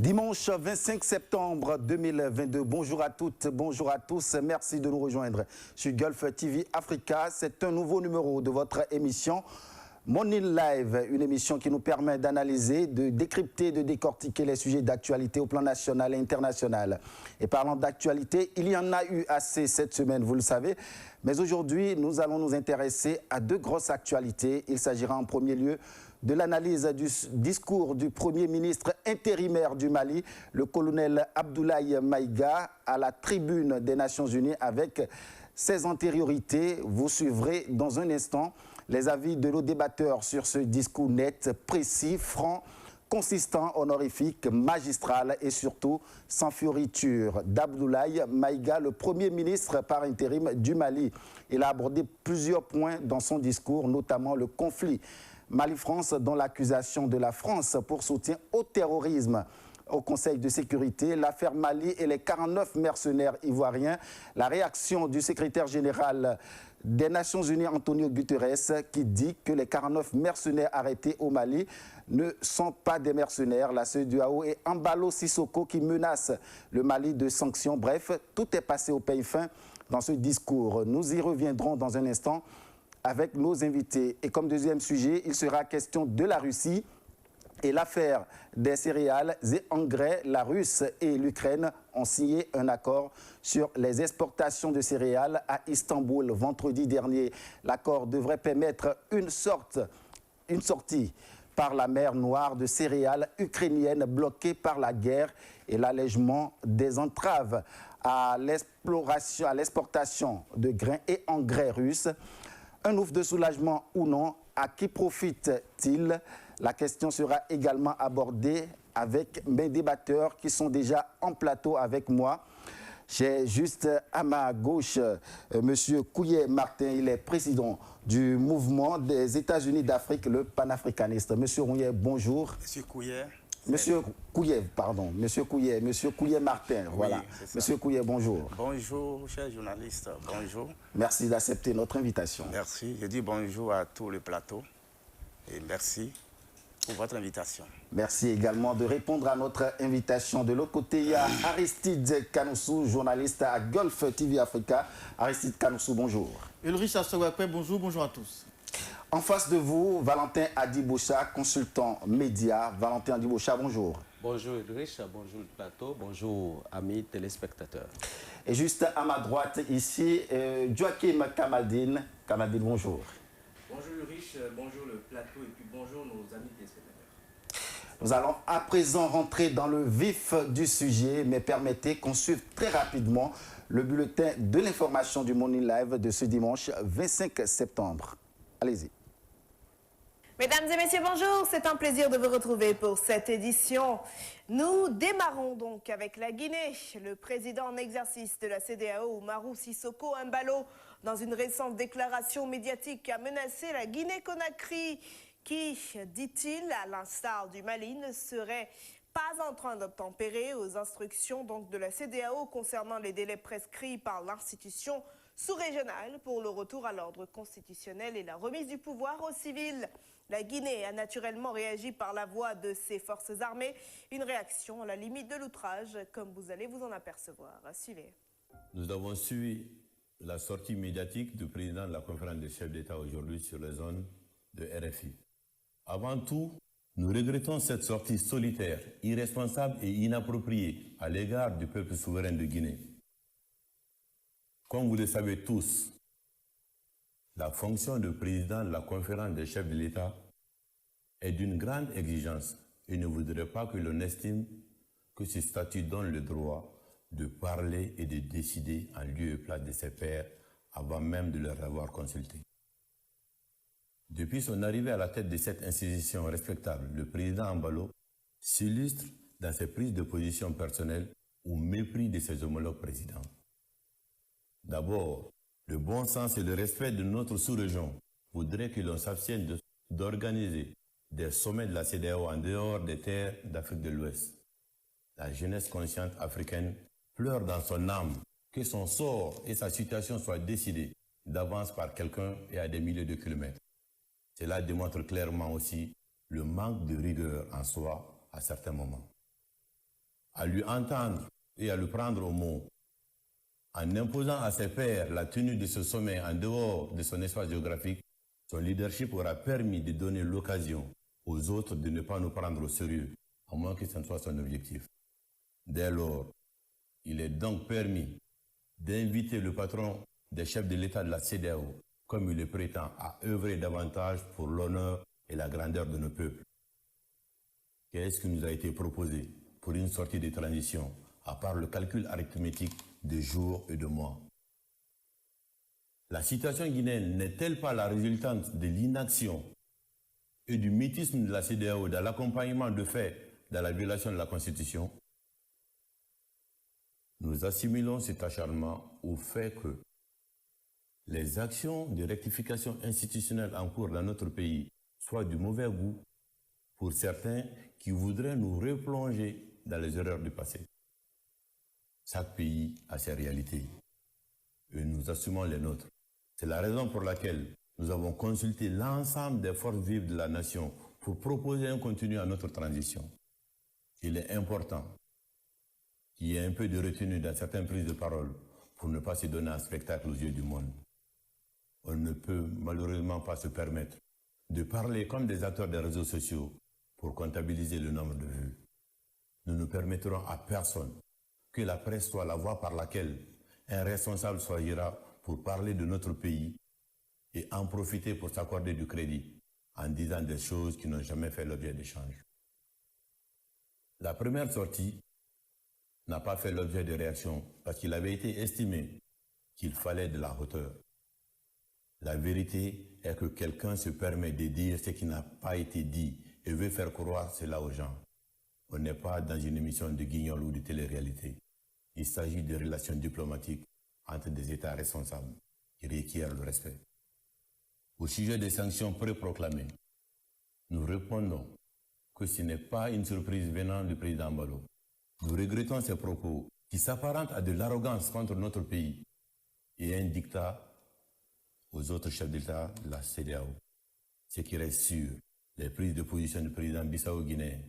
Dimanche 25 septembre 2022, bonjour à toutes, bonjour à tous, merci de nous rejoindre sur Gulf TV Africa. C'est un nouveau numéro de votre émission Morning Live, une émission qui nous permet d'analyser, de décrypter, de décortiquer les sujets d'actualité au plan national et international. Et parlant d'actualité, il y en a eu assez cette semaine, vous le savez. Mais aujourd'hui, nous allons nous intéresser à deux grosses actualités. Il s'agira en premier lieu de l'analyse du discours du Premier ministre intérimaire du Mali, le colonel Abdoulaye Maïga, à la tribune des Nations Unies avec ses antériorités. Vous suivrez dans un instant les avis de nos débatteurs sur ce discours net, précis, franc, consistant, honorifique, magistral et surtout sans fioriture d'Abdoulaye Maïga, le Premier ministre par intérim du Mali. Il a abordé plusieurs points dans son discours, notamment le conflit Mali-France, dont l'accusation de la France pour soutien au terrorisme au Conseil de sécurité, l'affaire Mali et les 49 mercenaires ivoiriens, la réaction du secrétaire général des Nations Unies, Antonio Guterres, qui dit que les 49 mercenaires arrêtés au Mali ne sont pas des mercenaires. La CEDEAO et Embalo Sissoko qui menacent le Mali de sanctions. Bref, tout est passé au pays fin dans ce discours. Nous y reviendrons dans un instant avec nos invités. Et comme deuxième sujet, il sera question de la Russie et l'affaire des céréales et engrais. La Russie et l'Ukraine ont signé un accord sur les exportations de céréales à Istanbul vendredi dernier. L'accord devrait permettre une sortie par la mer Noire de céréales ukrainiennes bloquées par la guerre et l'allègement des entraves à l'exportation de grains et engrais russes. Un ouf de soulagement ou non, à qui profite-t-il? La question sera également abordée avec mes débatteurs qui sont déjà en plateau avec moi. J'ai juste à ma gauche M. Couillet-Martin, il est président du mouvement des États-Unis d'Afrique, le panafricaniste. M. Rouillet, bonjour. Monsieur Couillet. Monsieur Couillet-Martin, oui, voilà. Monsieur Couillet, bonjour. Bonjour, chers journalistes, bonjour. Merci d'accepter notre invitation. Merci, je dis bonjour à tout le plateau et merci pour votre invitation. Merci également de répondre à notre invitation. De l'autre côté, il y a Aristide Kanoussou, journaliste à Gulf TV Africa. Aristide Kanoussou, bonjour. Ulrich Assogwakwe, bonjour, bonjour à tous. En face de vous, Valentin Adiboucha, consultant média. Valentin Adiboucha, bonjour. Bonjour Ulrich, bonjour le plateau, bonjour amis téléspectateurs. Et juste à ma droite ici, Joachim Kamaldine. Kamaldine, bonjour. Bonjour Ulrich, bonjour le plateau et puis bonjour nos amis téléspectateurs. Nous allons à présent rentrer dans le vif du sujet, mais permettez qu'on suive très rapidement le bulletin de l'information du Morning Live de ce dimanche 25 septembre. Allez-y. Mesdames et messieurs, bonjour. C'est un plaisir de vous retrouver pour cette édition. Nous démarrons donc avec la Guinée. Le président en exercice de la CEDEAO, Umaru Sissoko Embalo, dans une récente déclaration médiatique, a menacé la Guinée-Conakry qui, dit-il, à l'instar du Mali, ne serait pas en train d'obtempérer aux instructions donc de la CEDEAO concernant les délais prescrits par l'institution sous-régionale pour le retour à l'ordre constitutionnel et la remise du pouvoir aux civils. La Guinée a naturellement réagi par la voix de ses forces armées, une réaction à la limite de l'outrage, comme vous allez vous en apercevoir. Suivez. Nous avons suivi la sortie médiatique du président de la conférence des chefs d'État aujourd'hui sur les zones de RFI. Avant tout, nous regrettons cette sortie solitaire, irresponsable et inappropriée à l'égard du peuple souverain de Guinée. Comme vous le savez tous, la fonction de président de la conférence des chefs de l'État est d'une grande exigence et ne voudrait pas que l'on estime que ce statut donne le droit de parler et de décider en lieu et place de ses pairs avant même de leur avoir consulté. Depuis son arrivée à la tête de cette institution respectable, le président Embalo s'illustre dans ses prises de position personnelles au mépris de ses homologues présidents. D'abord, le bon sens et le respect de notre sous-région voudraient que l'on s'abstienne d'organiser des sommets de la CEDEAO en dehors des terres d'Afrique de l'Ouest. La jeunesse consciente africaine pleure dans son âme que son sort et sa situation soient décidés d'avance par quelqu'un et à des milliers de kilomètres. Cela démontre clairement aussi le manque de rigueur en soi à certains moments. à lui entendre et à le prendre au mot. En imposant à ses pairs la tenue de ce sommet en dehors de son espace géographique, son leadership aura permis de donner l'occasion aux autres de ne pas nous prendre au sérieux, à moins que ce ne soit son objectif. Dès lors, il est donc permis d'inviter le patron des chefs de l'État de la CEDEAO, comme il le prétend, à œuvrer davantage pour l'honneur et la grandeur de nos peuples. Qu'est-ce qui nous a été proposé pour une sortie de transition, à part le calcul arithmétique de jours et de mois? La situation guinéenne n'est-elle pas la résultante de l'inaction et du mutisme de la CEDEAO dans l'accompagnement de faits dans la violation de la Constitution? Nous assimilons cet acharnement au fait que les actions de rectification institutionnelle en cours dans notre pays soient du mauvais goût pour certains qui voudraient nous replonger dans les erreurs du passé. Chaque pays a ses réalités et nous assumons les nôtres. C'est la raison pour laquelle nous avons consulté l'ensemble des forces vives de la nation pour proposer un contenu à notre transition. Il est important qu'il y ait un peu de retenue dans certaines prises de parole pour ne pas se donner un spectacle aux yeux du monde. On ne peut malheureusement pas se permettre de parler comme des acteurs des réseaux sociaux pour comptabiliser le nombre de vues. Nous ne permettrons à personne que la presse soit la voie par laquelle un responsable choisira pour parler de notre pays et en profiter pour s'accorder du crédit en disant des choses qui n'ont jamais fait l'objet d'échanges. La première sortie n'a pas fait l'objet de réaction parce qu'il avait été estimé qu'il fallait de la hauteur. La vérité est que quelqu'un se permet de dire ce qui n'a pas été dit et veut faire croire cela aux gens. On n'est pas dans une émission de guignol ou de télé-réalité. Il s'agit de relations diplomatiques entre des États responsables qui requièrent le respect. Au sujet des sanctions pré-proclamées, nous répondons que ce n'est pas une surprise venant du président Mbalo. Nous regrettons ces propos qui s'apparentent à de l'arrogance contre notre pays et un dictat aux autres chefs d'État de la CEDEAO. Ce qui reste sûr, les prises de position du président Bissau-Guinéen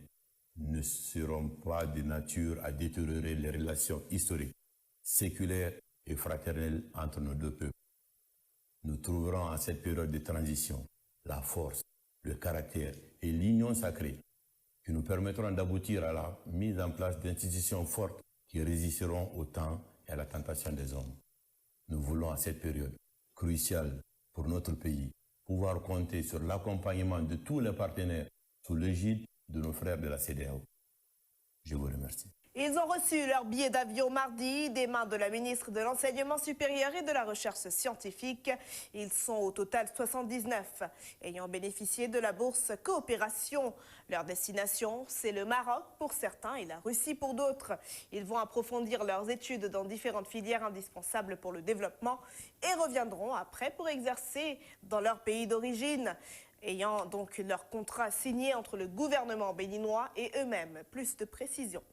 ne seront pas de nature à détériorer les relations historiques, séculaires et fraternelles entre nos deux peuples. Nous trouverons en cette période de transition la force, le caractère et l'union sacrée qui nous permettront d'aboutir à la mise en place d'institutions fortes qui résisteront au temps et à la tentation des hommes. Nous voulons à cette période cruciale pour notre pays pouvoir compter sur l'accompagnement de tous les partenaires sous l'égide de nos frères de la CEDEAO. Je vous remercie. Ils ont reçu leur billet d'avion mardi des mains de la ministre de l'Enseignement supérieur et de la Recherche scientifique. Ils sont au total 79, ayant bénéficié de la bourse coopération. Leur destination, c'est le Maroc pour certains et la Russie pour d'autres. Ils vont approfondir leurs études dans différentes filières indispensables pour le développement et reviendront après pour exercer dans leur pays d'origine, ayant donc leur contrat signé entre le gouvernement béninois et eux-mêmes. Plus de précisions.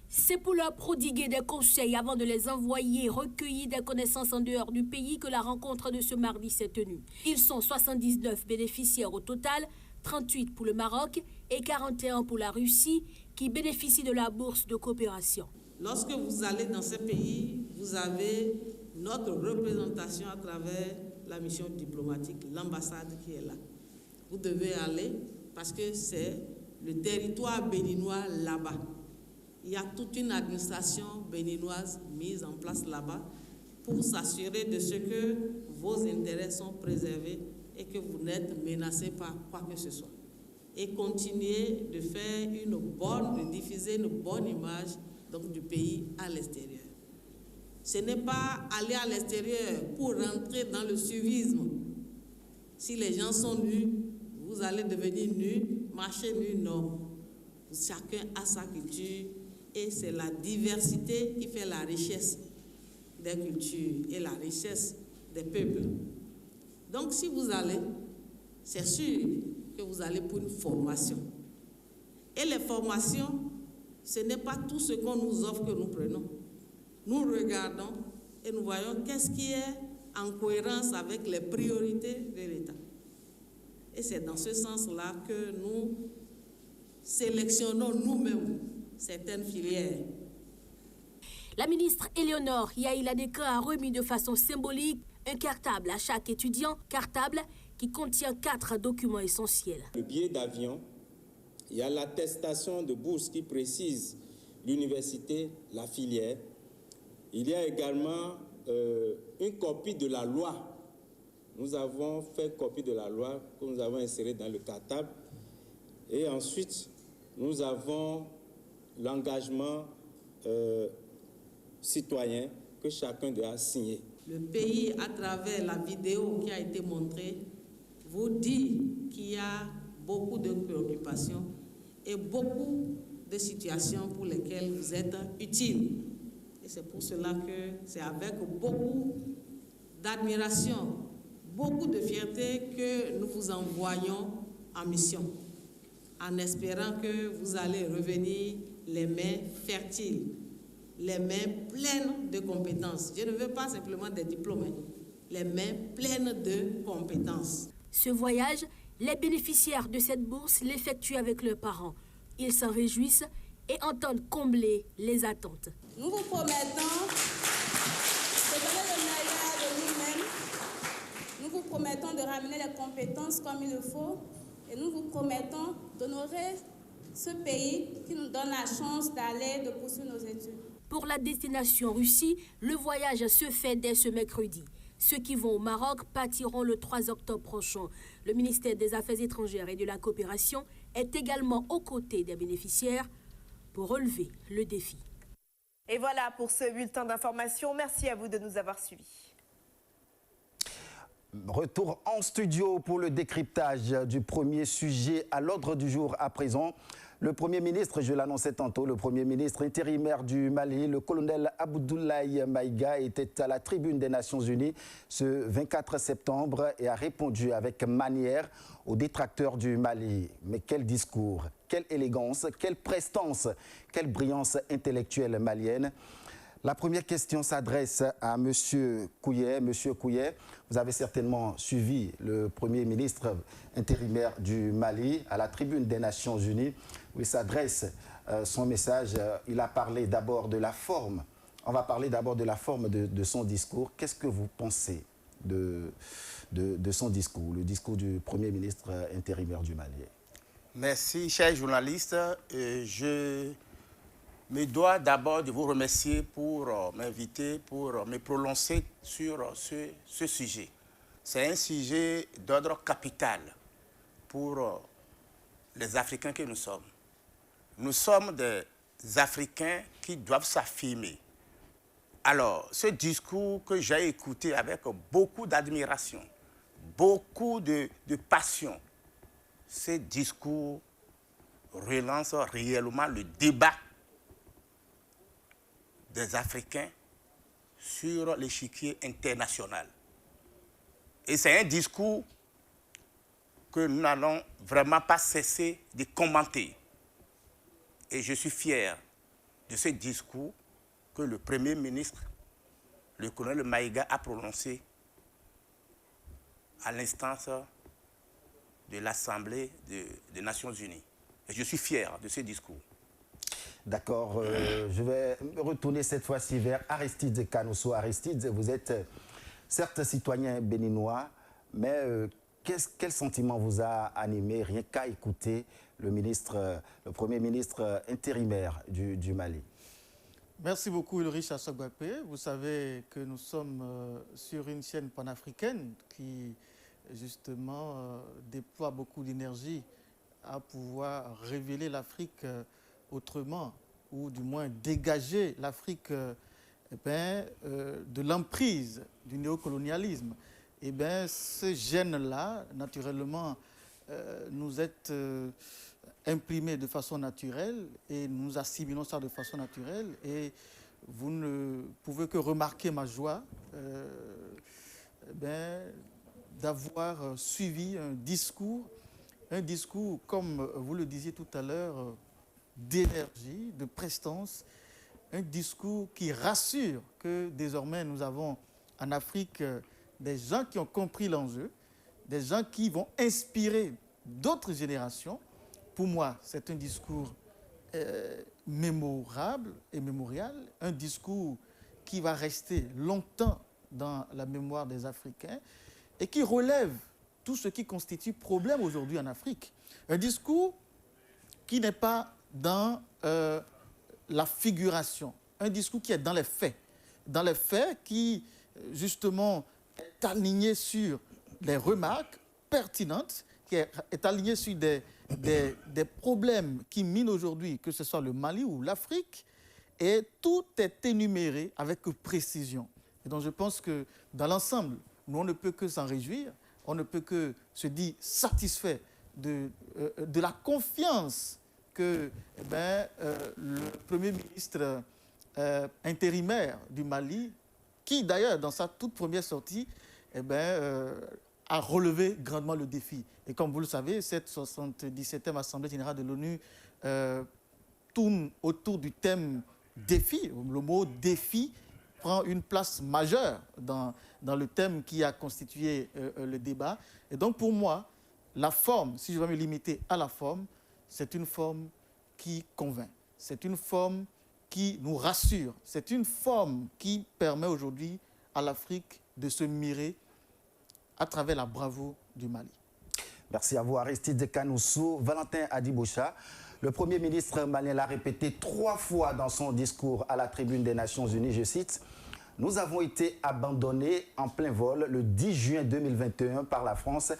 C'est pour leur prodiguer des conseils avant de les envoyer recueillir des connaissances en dehors du pays que la rencontre de ce mardi s'est tenue. Ils sont 79 bénéficiaires au total, 38 pour le Maroc et 41 pour la Russie qui bénéficient de la bourse de coopération. Lorsque vous allez dans ces pays, vous avez notre représentation à travers la mission diplomatique, l'ambassade qui est là. Vous devez aller parce que c'est le territoire béninois là-bas. Il y a toute une administration béninoise mise en place là-bas pour s'assurer de ce que vos intérêts sont préservés et que vous n'êtes menacés par quoi que ce soit. Et continuer de faire de diffuser une bonne image donc, du pays à l'extérieur. Ce n'est pas aller à l'extérieur pour rentrer dans le suivisme. Si les gens sont nus, vous allez devenir nus, marcher nus, non. Chacun a sa culture. Et c'est la diversité qui fait la richesse des cultures et la richesse des peuples. Donc si vous allez, c'est sûr que vous allez pour une formation. Et les formations, ce n'est pas tout ce qu'on nous offre que nous prenons. Nous regardons et nous voyons qu'est-ce qui est en cohérence avec les priorités de l'État. Et c'est dans ce sens-là que nous sélectionnons nous-mêmes certaines filières. La ministre Éléonore Yaïla-Décrin a remis de façon symbolique un cartable à chaque étudiant, cartable qui contient 4 documents essentiels. Le billet d'avion, il y a l'attestation de bourse qui précise l'université, la filière. Il y a également une copie de la loi. Nous avons fait copie de la loi que nous avons insérée dans le cartable. Et ensuite, nous avons l'engagement citoyen que chacun doit signer. Le pays, à travers la vidéo qui a été montrée, vous dit qu'il y a beaucoup de préoccupations et beaucoup de situations pour lesquelles vous êtes utiles. Et c'est pour cela que c'est avec beaucoup d'admiration, beaucoup de fierté que nous vous envoyons en mission, en espérant que vous allez revenir les mains fertiles, les mains pleines de compétences. Je ne veux pas simplement des diplômes, les mains pleines de compétences. Ce voyage, les bénéficiaires de cette bourse l'effectuent avec leurs parents. Ils s'en réjouissent et entendent combler les attentes. Nous vous promettons de donner le meilleur de nous-mêmes. Nous vous promettons de ramener les compétences comme il le faut. Et nous vous promettons d'honorer ce pays qui nous donne la chance d'aller, de poursuivre nos études. Pour la destination Russie, le voyage se fait dès ce mercredi. Ceux qui vont au Maroc partiront le 3 octobre prochain. Le ministère des Affaires étrangères et de la coopération est également aux côtés des bénéficiaires pour relever le défi. Et voilà pour ce bulletin d'information. Merci à vous de nous avoir suivis. Retour en studio pour le décryptage du premier sujet à l'ordre du jour à présent. Le Premier ministre, je l'annonçais tantôt, le Premier ministre intérimaire du Mali, le colonel Abdoulaye Maïga, était à la tribune des Nations Unies ce 24 septembre et a répondu avec manière aux détracteurs du Mali. Mais quel discours, quelle élégance, quelle prestance, quelle brillance intellectuelle malienne. La première question s'adresse à M. Kouillet. Monsieur Kouillet, vous avez certainement suivi le Premier ministre intérimaire du Mali à la tribune des Nations Unies où il s'adresse son message. Il a parlé d'abord de la forme. On va parler d'abord de la forme de son discours. Qu'est-ce que vous pensez de son discours, le discours du Premier ministre intérimaire du Mali? Merci, chers journalistes. Je me dois d'abord de vous remercier pour m'inviter, pour me prononcer sur ce sujet. C'est un sujet d'ordre capital pour les Africains que nous sommes. Nous sommes des Africains qui doivent s'affirmer. Alors, ce discours que j'ai écouté avec beaucoup d'admiration, beaucoup de passion, ce discours relance réellement le débat des Africains sur l'échiquier international. Et c'est un discours que nous n'allons vraiment pas cesser de commenter. Et je suis fier de ce discours que le Premier ministre, le colonel Maïga, a prononcé à l'instance de l'Assemblée des Nations Unies. Et je suis fier de ce discours. D'accord, je vais me retourner cette fois-ci vers Aristide Canosso. Aristide, vous êtes certes citoyen béninois, mais quel sentiment vous a animé rien qu'à écouter le Premier ministre intérimaire du Mali? Merci beaucoup Ulrich Assogbape. Vous savez que nous sommes sur une chaîne panafricaine qui justement déploie beaucoup d'énergie à pouvoir révéler l'Afrique autrement, ou du moins dégager l'Afrique de l'emprise du néocolonialisme. Eh bien, ce gène-là, naturellement, nous est imprimé de façon naturelle et nous assimilons ça de façon naturelle. Et vous ne pouvez que remarquer ma joie d'avoir suivi un discours, comme vous le disiez tout à l'heure, d'énergie, de prestance, un discours qui rassure que désormais nous avons en Afrique des gens qui ont compris l'enjeu, des gens qui vont inspirer d'autres générations. Pour moi, c'est un discours mémorable et mémorial, un discours qui va rester longtemps dans la mémoire des Africains et qui relève tout ce qui constitue problème aujourd'hui en Afrique. Un discours qui n'est pas dans la figuration, un discours qui est dans les faits qui, justement, est aligné sur les remarques pertinentes, qui est aligné sur des problèmes qui minent aujourd'hui, que ce soit le Mali ou l'Afrique, et tout est énuméré avec précision. Et donc je pense que dans l'ensemble, nous on ne peut que s'en réjouir, on ne peut que se dire satisfait de la confiance que le Premier ministre intérimaire du Mali, qui d'ailleurs dans sa toute première sortie, a relevé grandement le défi. Et comme vous le savez, cette 77e Assemblée générale de l'ONU tourne autour du thème défi. Le mot défi prend une place majeure dans le thème qui a constitué le débat. Et donc pour moi, la forme, si je vais me limiter à la forme, c'est une forme qui convainc. C'est une forme qui nous rassure. C'est une forme qui permet aujourd'hui à l'Afrique de se mirer à travers la bravoure du Mali. Merci à vous, Aristide Kanoussou. Valentin Adiboucha, le Premier ministre malien l'a répété 3 fois dans son discours à la tribune des Nations Unies, je cite, « Nous avons été abandonnés en plein vol le 10 juin 2021 par la France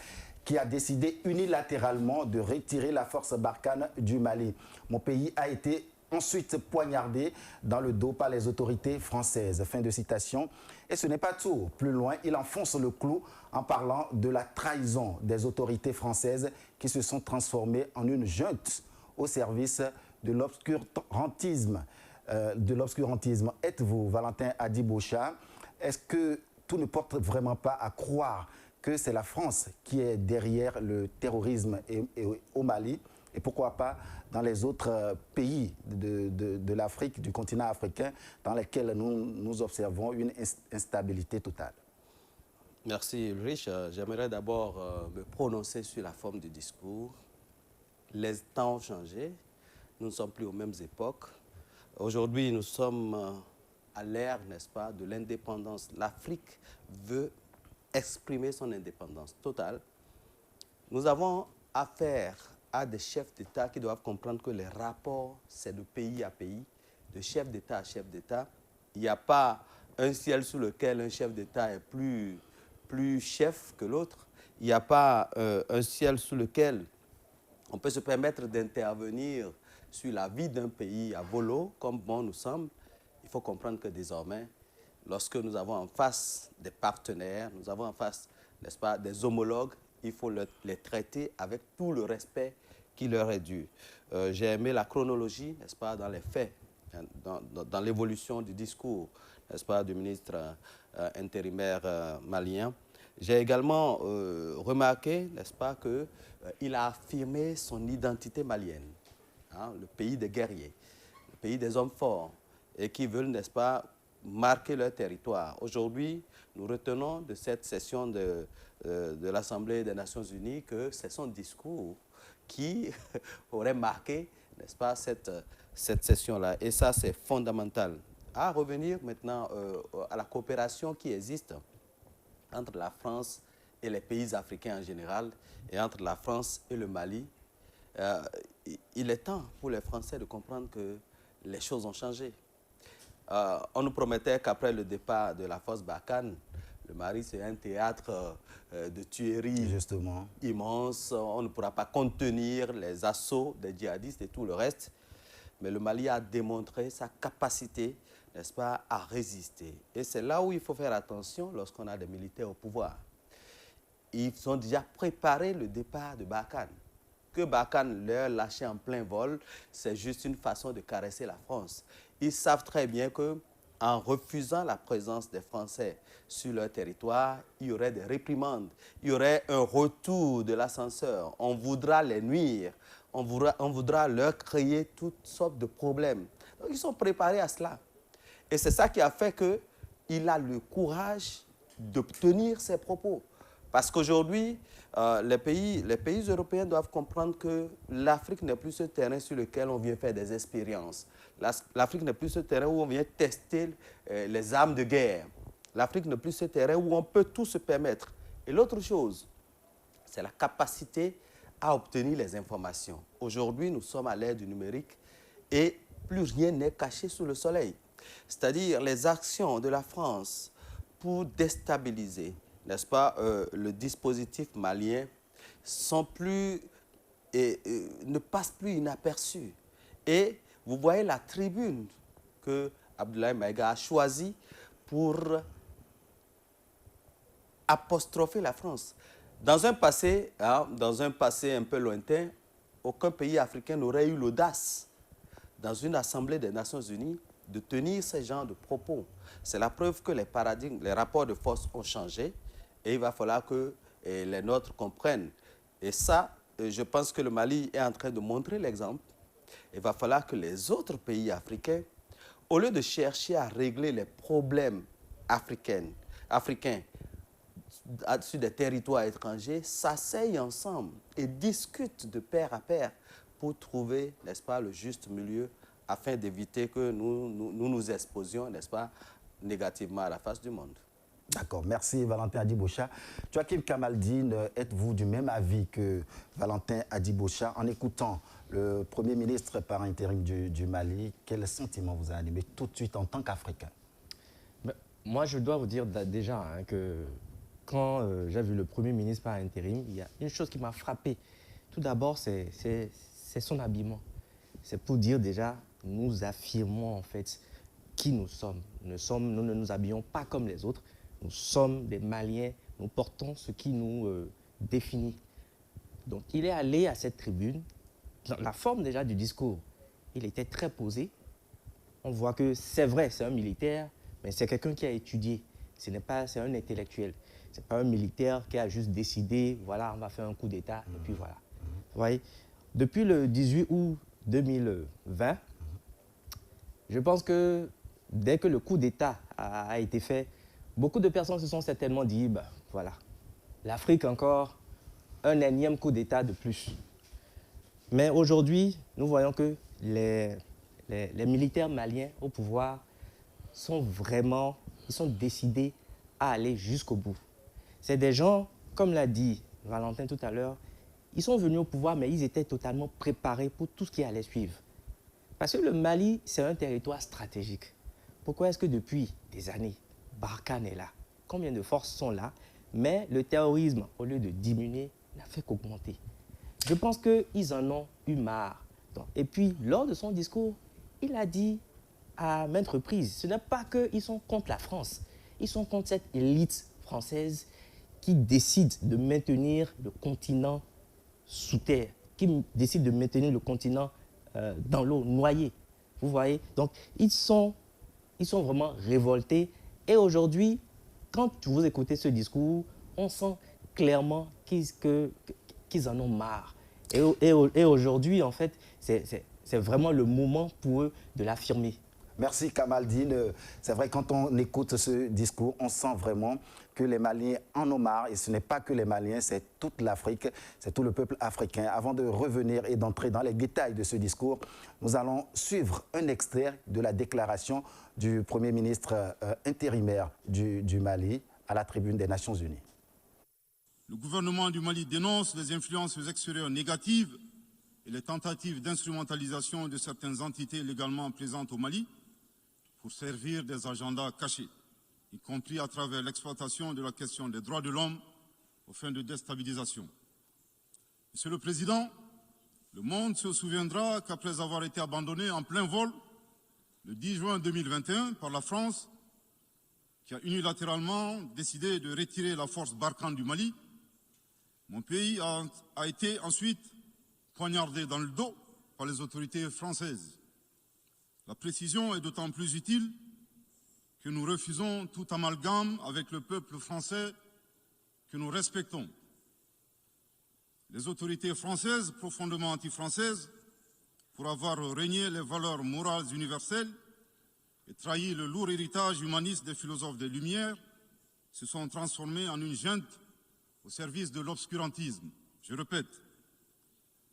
qui a décidé unilatéralement de retirer la force Barkhane du Mali. Mon pays a été ensuite poignardé dans le dos par les autorités françaises. » Fin de citation. Et ce n'est pas tout. Plus loin, il enfonce le clou en parlant de la trahison des autorités françaises qui se sont transformées en une junte au service de l'obscurantisme. Êtes-vous, Valentin Adiboucha, est-ce que tout ne porte vraiment pas à croire que c'est la France qui est derrière le terrorisme au Mali et pourquoi pas dans les autres pays de l'Afrique, du continent africain, dans lesquels nous observons une instabilité totale? Merci Ulrich. J'aimerais d'abord me prononcer sur la forme du discours. Les temps ont changé, nous ne sommes plus aux mêmes époques. Aujourd'hui, nous sommes à l'ère, n'est-ce pas, de l'indépendance. L'Afrique veut exprimer son indépendance totale. Nous avons affaire à des chefs d'État qui doivent comprendre que les rapports, c'est de pays à pays, de chef d'État à chef d'État. Il n'y a pas un ciel sous lequel un chef d'État est plus chef que l'autre. Il n'y a pas un ciel sous lequel on peut se permettre d'intervenir sur la vie d'un pays à volo, comme bon nous sommes. Il faut comprendre que désormais, lorsque nous avons en face des partenaires, nous avons en face, n'est-ce pas, des homologues, il faut les traiter avec tout le respect qui leur est dû. J'ai aimé la chronologie, n'est-ce pas, dans les faits, dans l'évolution du discours, n'est-ce pas, du ministre intérimaire malien. J'ai également remarqué, n'est-ce pas, qu'il a affirmé son identité malienne, hein, le pays des guerriers, le pays des hommes forts, et qui veulent, n'est-ce pas, marquer leur territoire. Aujourd'hui, nous retenons de cette session de l'Assemblée des Nations Unies que c'est son discours qui aurait marqué, n'est-ce pas, cette session-là. Et ça, c'est fondamental. À revenir maintenant à la coopération qui existe entre la France et les pays africains en général, et entre la France et le Mali. Il est temps pour les Français de comprendre que les choses ont changé. On nous promettait qu'après le départ de la force Barkhane, le Mali, c'est un théâtre de tueries immense. On ne pourra pas contenir les assauts des djihadistes et tout le reste. Mais le Mali a démontré sa capacité, n'est-ce pas, à résister. Et c'est là où il faut faire attention lorsqu'on a des militaires au pouvoir. Ils ont déjà préparé le départ de Barkhane. Que Barkhane leur lâchait en plein vol, c'est juste une façon de caresser la France. Ils savent très bien qu'en refusant la présence des Français sur leur territoire, il y aurait des réprimandes, il y aurait un retour de l'ascenseur. On voudra les nuire, on voudra leur créer toutes sortes de problèmes. Donc ils sont préparés à cela. Et c'est ça qui a fait qu'il a le courage de tenir ses propos. Parce qu'aujourd'hui, les pays européens doivent comprendre que l'Afrique n'est plus ce terrain sur lequel on vient faire des expériences. L'Afrique n'est plus ce terrain où on vient tester les armes de guerre. L'Afrique n'est plus ce terrain où on peut tout se permettre. Et l'autre chose, c'est la capacité à obtenir les informations. Aujourd'hui, nous sommes à l'ère du numérique et plus rien n'est caché sous le soleil. C'est-à-dire les actions de la France pour déstabiliser, n'est-ce pas, le dispositif malien ne passent plus inaperçus. Et vous voyez la tribune que Abdoulaye Maïga a choisie pour apostropher la France. Dans un passé un peu lointain, aucun pays africain n'aurait eu l'audace, dans une assemblée des Nations Unies, de tenir ce genre de propos. C'est la preuve que les paradigmes, les rapports de force ont changé et il va falloir que les nôtres comprennent. Et ça, je pense que le Mali est en train de montrer l'exemple. Il va falloir que les autres pays africains, au lieu de chercher à régler les problèmes africains sur des territoires étrangers, s'asseyent ensemble et discutent de pair à pair pour trouver, n'est-ce pas, le juste milieu afin d'éviter que nous exposions, n'est-ce pas, négativement à la face du monde. D'accord, merci Valentin Adiboucha. Joachim Kamaldine, êtes-vous du même avis que Valentin Adiboucha en écoutant le Premier ministre par intérim du Mali? Quel sentiment vous a animé tout de suite en tant qu'Africain? Moi, je dois vous dire déjà que quand j'ai vu le Premier ministre par intérim, il y a une chose qui m'a frappé. Tout d'abord, c'est son habillement. C'est pour dire déjà, nous affirmons en fait qui nous sommes. Nous ne nous habillons pas comme les autres. Nous sommes des Maliens. Nous portons ce qui nous définit. Donc, il est allé à cette tribune. Dans la forme déjà du discours, il était très posé. On voit que c'est vrai, c'est un militaire, mais c'est quelqu'un qui a étudié. C'est un intellectuel. Ce n'est pas un militaire qui a juste décidé, voilà, on va faire un coup d'État, et puis voilà. Vous voyez, depuis le 18 août 2020, je pense que dès que le coup d'État a été fait, beaucoup de personnes se sont certainement dit, ben, voilà, l'Afrique encore, un énième coup d'État de plus. Mais aujourd'hui, nous voyons que les militaires maliens au pouvoir sont décidés à aller jusqu'au bout. C'est des gens, comme l'a dit Valentin tout à l'heure, ils sont venus au pouvoir, mais ils étaient totalement préparés pour tout ce qui allait suivre. Parce que le Mali, c'est un territoire stratégique. Pourquoi est-ce que depuis des années, Barkhane est là? Combien de forces sont là? Mais le terrorisme, au lieu de diminuer, n'a fait qu'augmenter. Je pense qu'ils en ont eu marre. Et puis, lors de son discours, il a dit à maintes reprises, ce n'est pas qu'ils sont contre la France, ils sont contre cette élite française qui décide de maintenir le continent sous terre, qui décide de maintenir le continent dans l'eau, noyé. Vous voyez? Donc, ils sont vraiment révoltés. Et aujourd'hui, quand vous écoutez ce discours, on sent clairement qu'ils en ont marre. Et aujourd'hui, en fait, c'est vraiment le moment pour eux de l'affirmer. Merci Kamaldine. C'est vrai, quand on écoute ce discours, on sent vraiment que les Maliens en ont marre. Et ce n'est pas que les Maliens, c'est toute l'Afrique, c'est tout le peuple africain. Avant de revenir et d'entrer dans les détails de ce discours, nous allons suivre un extrait de la déclaration du Premier ministre intérimaire du Mali à la tribune des Nations Unies. Le gouvernement du Mali dénonce les influences extérieures négatives et les tentatives d'instrumentalisation de certaines entités légalement présentes au Mali pour servir des agendas cachés, y compris à travers l'exploitation de la question des droits de l'homme aux fins de déstabilisation. Monsieur le Président, le monde se souviendra qu'après avoir été abandonné en plein vol le 10 juin 2021 par la France, qui a unilatéralement décidé de retirer la force Barkhane du Mali, mon pays a été ensuite poignardé dans le dos par les autorités françaises. La précision est d'autant plus utile que nous refusons tout amalgame avec le peuple français que nous respectons. Les autorités françaises, profondément anti-françaises, pour avoir régné les valeurs morales universelles et trahi le lourd héritage humaniste des philosophes des Lumières, se sont transformées en une junte au service de l'obscurantisme. Je répète,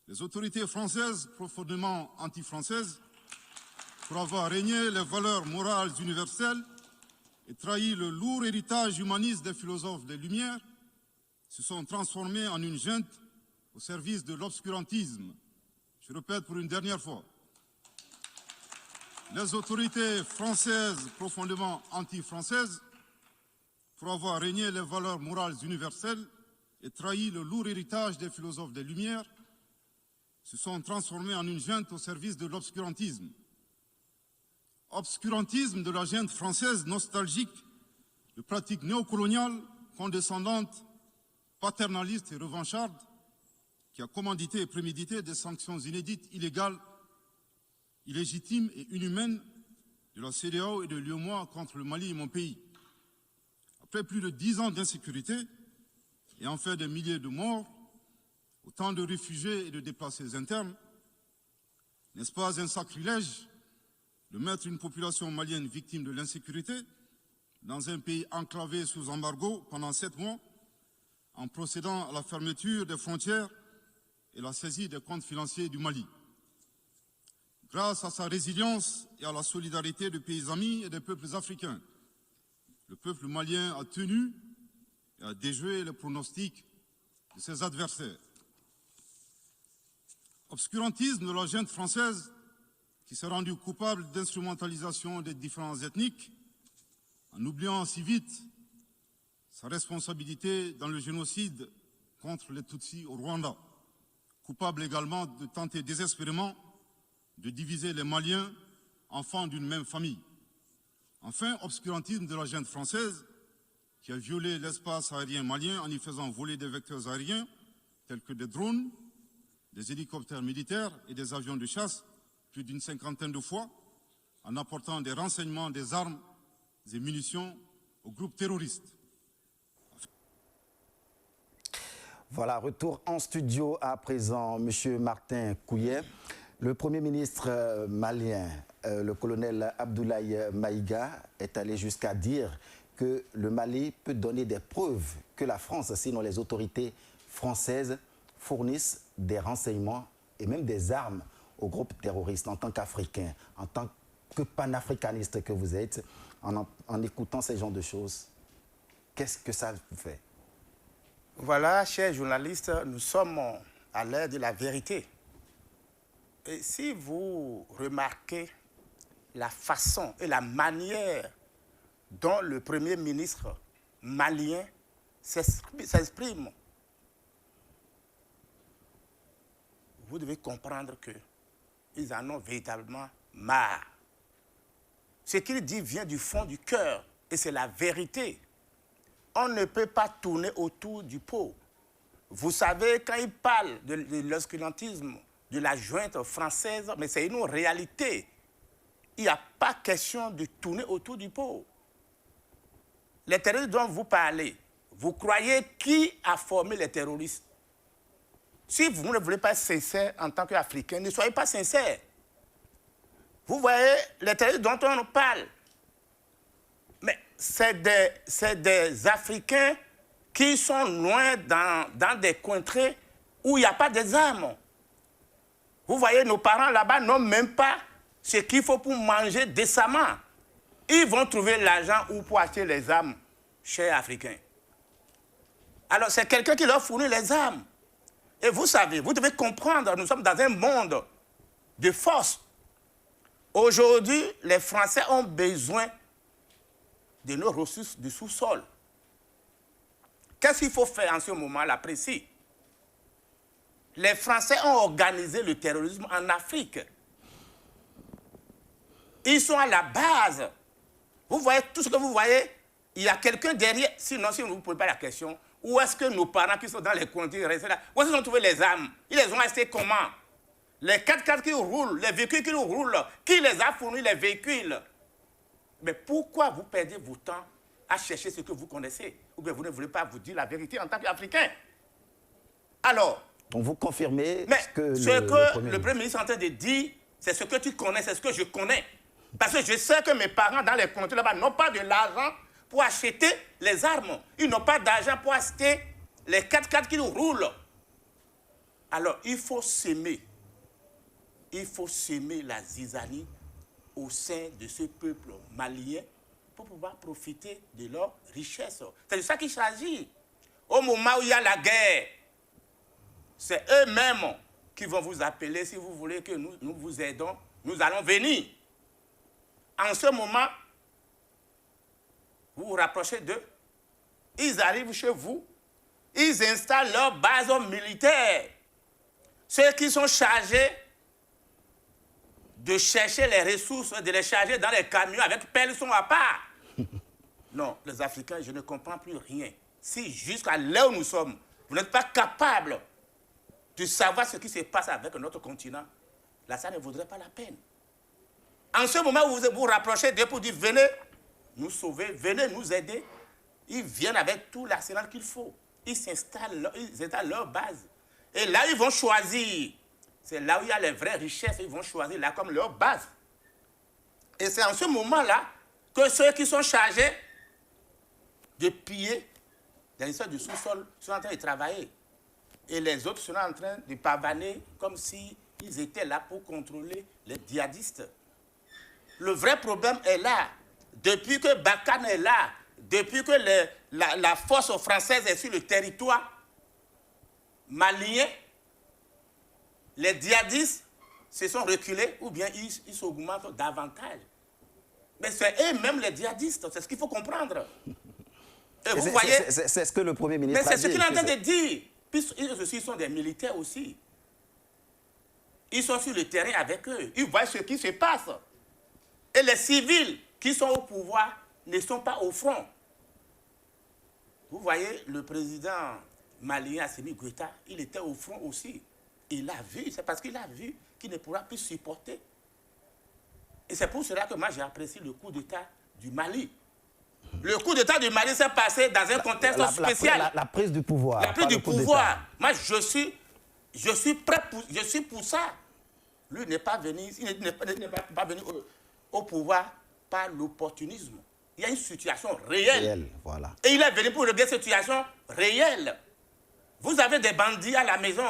les autorités françaises profondément anti-françaises, pour avoir régné les valeurs morales universelles et trahi le lourd héritage humaniste des philosophes des Lumières, se sont transformées en une junte au service de l'obscurantisme. Je répète pour une dernière fois. Les autorités françaises profondément anti-françaises, pour avoir régné les valeurs morales universelles et trahi le lourd héritage des philosophes des Lumières, se sont transformées en une junte au service de l'obscurantisme. Obscurantisme de la junte française nostalgique de pratiques néocoloniales, condescendantes, paternalistes et revanchardes, qui a commandité et prémédité des sanctions inédites, illégales, illégitimes et inhumaines de la CEDEAO et de l'UEMOA contre le Mali et mon pays. Après plus de 10 ans d'insécurité et en fait des milliers de morts, autant de réfugiés et de déplacés internes, n'est-ce pas un sacrilège de mettre une population malienne victime de l'insécurité dans un pays enclavé sous embargo pendant 7 mois, en procédant à la fermeture des frontières et la saisie des comptes financiers du Mali. Grâce à sa résilience et à la solidarité des pays amis et des peuples africains, le peuple malien a tenu et a déjoué les pronostics de ses adversaires. Obscurantisme de la junte française qui s'est rendu coupable d'instrumentalisation des différences ethniques, en oubliant si vite sa responsabilité dans le génocide contre les Tutsis au Rwanda, coupable également de tenter désespérément de diviser les Maliens, enfants d'une même famille. Enfin, obscurantisme de la junte française qui a violé l'espace aérien malien en y faisant voler des vecteurs aériens tels que des drones, des hélicoptères militaires et des avions de chasse plus d'une 50aine de fois, en apportant des renseignements, des armes et munitions aux groupes terroristes. Voilà, retour en studio à présent, M. Martin Kouyé. Le Premier ministre malien, le colonel Abdoulaye Maïga, est allé jusqu'à dire que le Mali peut donner des preuves que la France, sinon les autorités françaises, fournissent des renseignements et même des armes aux groupes terroristes. En tant qu'Africain, en tant que panafricaniste que vous êtes, en écoutant ces genres de choses, qu'est-ce que ça vous fait? Voilà, chers journalistes, nous sommes à l'ère de la vérité. Et si vous remarquez la façon et la manière dont le Premier ministre malien s'exprime, vous devez comprendre qu'ils en ont véritablement marre. Ce qu'il dit vient du fond du cœur et c'est la vérité. On ne peut pas tourner autour du pot. Vous savez, quand il parle de l'obscurantisme de la junte française, mais c'est une réalité. Il n'y a pas question de tourner autour du pot. Les terroristes dont vous parlez, vous croyez qui a formé les terroristes? Si vous ne voulez pas être sincère en tant qu'Africain, ne soyez pas sincère. Vous voyez, les terroristes dont on parle, mais c'est des Africains qui sont loin dans des contrées où il n'y a pas des armes. Vous voyez, nos parents là-bas n'ont même pas ce qu'il faut pour manger décemment. Ils vont trouver l'argent ou pour acheter les armes chez les Africains. Alors c'est quelqu'un qui leur fournit les armes. Et vous savez, vous devez comprendre, nous sommes dans un monde de force. Aujourd'hui, les Français ont besoin de nos ressources du sous-sol. Qu'est-ce qu'il faut faire en ce moment-là précis? Les Français ont organisé le terrorisme en Afrique. Ils sont à la base. Vous voyez tout ce que vous voyez, il y a quelqu'un derrière. Sinon, si vous ne posez pas la question, où est-ce que nos parents qui sont dans les contrées restent là? Où est-ce qu'ils ont trouvé les armes? Ils les ont achetées comment? Les 4x4 qui roulent, les véhicules qui roulent, qui les a fournis les véhicules? Mais pourquoi vous perdez votre temps à chercher ce que vous connaissez? Ou bien vous ne voulez pas vous dire la vérité en tant qu'Africain? Alors, donc vous confirmez que le Premier ministre est en train de dire, c'est ce que tu connais, c'est ce que je connais. Parce que je sais que mes parents dans les contrées là-bas n'ont pas de l'argent pour acheter les armes. Ils n'ont pas d'argent pour acheter les 4x4 qui nous roulent. Alors, il faut s'aimer. Il faut s'aimer la zizanie au sein de ce peuple malien pour pouvoir profiter de leur richesse. C'est de ça qu'il s'agit. Au moment où il y a la guerre, c'est eux-mêmes qui vont vous appeler si vous voulez que nous vous aidons. Nous allons venir. En ce moment, vous vous rapprochez d'eux. Ils arrivent chez vous. Ils installent leur base militaire. Ceux qui sont chargés de chercher les ressources, de les charger dans les camions avec pelle sont à part. Non, les Africains, je ne comprends plus rien. Si jusqu'à là où nous sommes, vous n'êtes pas capables de savoir ce qui se passe avec notre continent, là, ça ne vaudrait pas la peine. En ce moment où vous vous rapprochez d'eux pour dire venez nous sauver, venez nous aider, ils viennent avec tout l'arsenal qu'il faut. Ils installent leur base. Et là, ils vont choisir. C'est là où il y a les vraies richesses. Ils vont choisir là comme leur base. Et c'est en ce moment-là que ceux qui sont chargés de piller dans l'histoire du sous-sol sont en train de travailler. Et les autres sont en train de pavaner comme s'ils étaient là pour contrôler les djihadistes. Le vrai problème est là. Depuis que Barkhane est là, depuis que la force française est sur le territoire malien, les djihadistes se sont reculés ou bien ils s'augmentent davantage. Mais c'est eux-mêmes les djihadistes, c'est ce qu'il faut comprendre. Et vous voyez, c'est ce que le Premier ministre a dit. Mais c'est ce qu'il est en train de dire. Puis ils aussi sont des militaires aussi. Ils sont sur le terrain avec eux. Ils voient ce qui se passe. Et les civils qui sont au pouvoir ne sont pas au front. Vous voyez, le président malien Assimi Goïta, il était au front aussi. Il a vu, c'est parce qu'il a vu qu'il ne pourra plus supporter. Et c'est pour cela que moi j'ai apprécié le coup d'État du Mali. Le coup d'État du Mali s'est passé dans un contexte spécial. La prise du pouvoir. La prise du pouvoir. Moi, je suis prêt pour ça. Lui n'est pas venu, il n'est pas venu au pouvoir par l'opportunisme. Il y a une situation réelle. Voilà. Et il est venu pour régler cette situation réelle. Vous avez des bandits à la maison.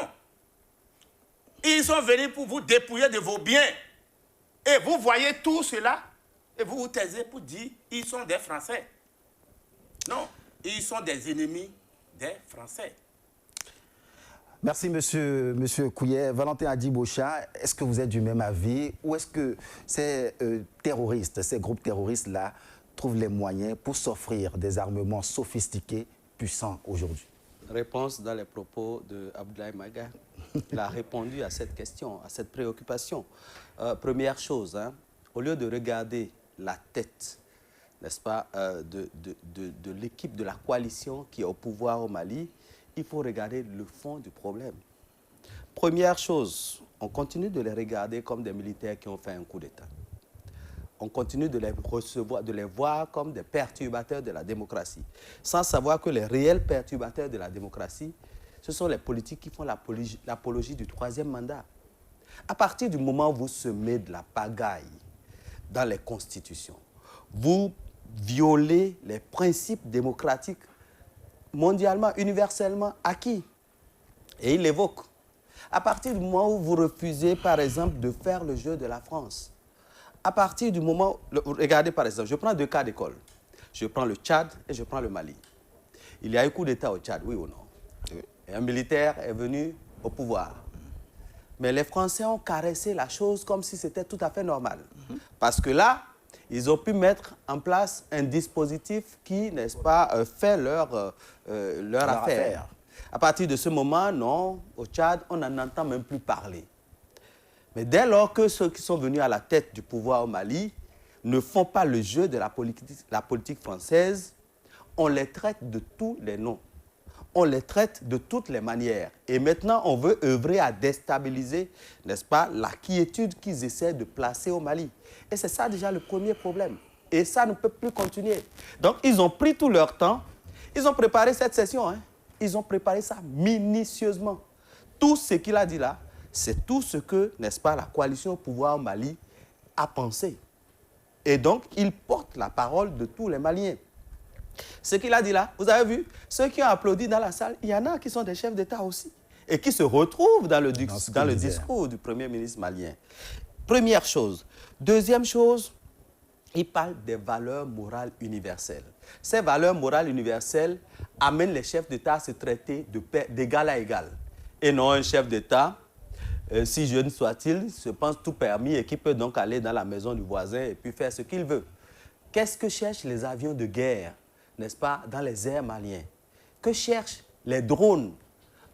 Ils sont venus pour vous dépouiller de vos biens. Et vous voyez tout cela et vous vous taisez pour dire ils sont des Français. Non, ils sont des ennemis des Français. Merci, monsieur Couillet. Valentin Adjibocha, est-ce que vous êtes du même avis ou est-ce que ces terroristes, ces groupes terroristes-là, trouvent les moyens pour s'offrir des armements sophistiqués, puissants aujourd'hui? Réponse dans les propos d'Abdoulaye Maga. Il a répondu à cette question, à cette préoccupation. Première chose, hein, au lieu de regarder la tête, n'est-ce pas, de l'équipe de la coalition qui est au pouvoir au Mali, il faut regarder le fond du problème. Première chose, on continue de les regarder comme des militaires qui ont fait un coup d'État. On continue de les recevoir, de les voir comme des perturbateurs de la démocratie, sans savoir que les réels perturbateurs de la démocratie, ce sont les politiques qui font l'apologie du troisième mandat. À partir du moment où vous semez de la pagaille dans les constitutions, vous violez les principes démocratiques mondialement, universellement acquis. Et il l'évoque. À partir du moment où vous refusez, par exemple, de faire le jeu de la France, à partir du moment... Regardez, par exemple, je prends 2 cas d'école. Je prends le Tchad et je prends le Mali. Il y a eu coup d'État au Tchad, oui ou non? Et un militaire est venu au pouvoir. Mais les Français ont caressé la chose comme si c'était tout à fait normal. Parce que là, ils ont pu mettre en place un dispositif qui, n'est-ce pas, fait leur affaire. À partir de ce moment, non, au Tchad, on n'en entend même plus parler. Mais dès lors que ceux qui sont venus à la tête du pouvoir au Mali ne font pas le jeu de la politique française, on les traite de tous les noms. On les traite de toutes les manières. Et maintenant, on veut œuvrer à déstabiliser, n'est-ce pas, la quiétude qu'ils essaient de placer au Mali. Et c'est ça déjà le premier problème. Et ça ne peut plus continuer. Donc, ils ont pris tout leur temps. Ils ont préparé cette session. Hein. Ils ont préparé ça minutieusement. Tout ce qu'il a dit là, c'est tout ce que, n'est-ce pas, la coalition au pouvoir au Mali a pensé. Et donc, il porte la parole de tous les Maliens. Ce qu'il a dit là, vous avez vu, ceux qui ont applaudi dans la salle, il y en a qui sont des chefs d'État aussi et qui se retrouvent dans le discours du Premier ministre malien. Première chose. Deuxième chose, il parle des valeurs morales universelles. Ces valeurs morales universelles amènent les chefs d'État à se traiter d'égal à égal. Et non un chef d'État, si jeune soit-il, se pense tout permis et qui peut donc aller dans la maison du voisin et puis faire ce qu'il veut. Qu'est-ce que cherchent les avions de guerre, n'est-ce pas, dans les airs maliens? Que cherchent les drones?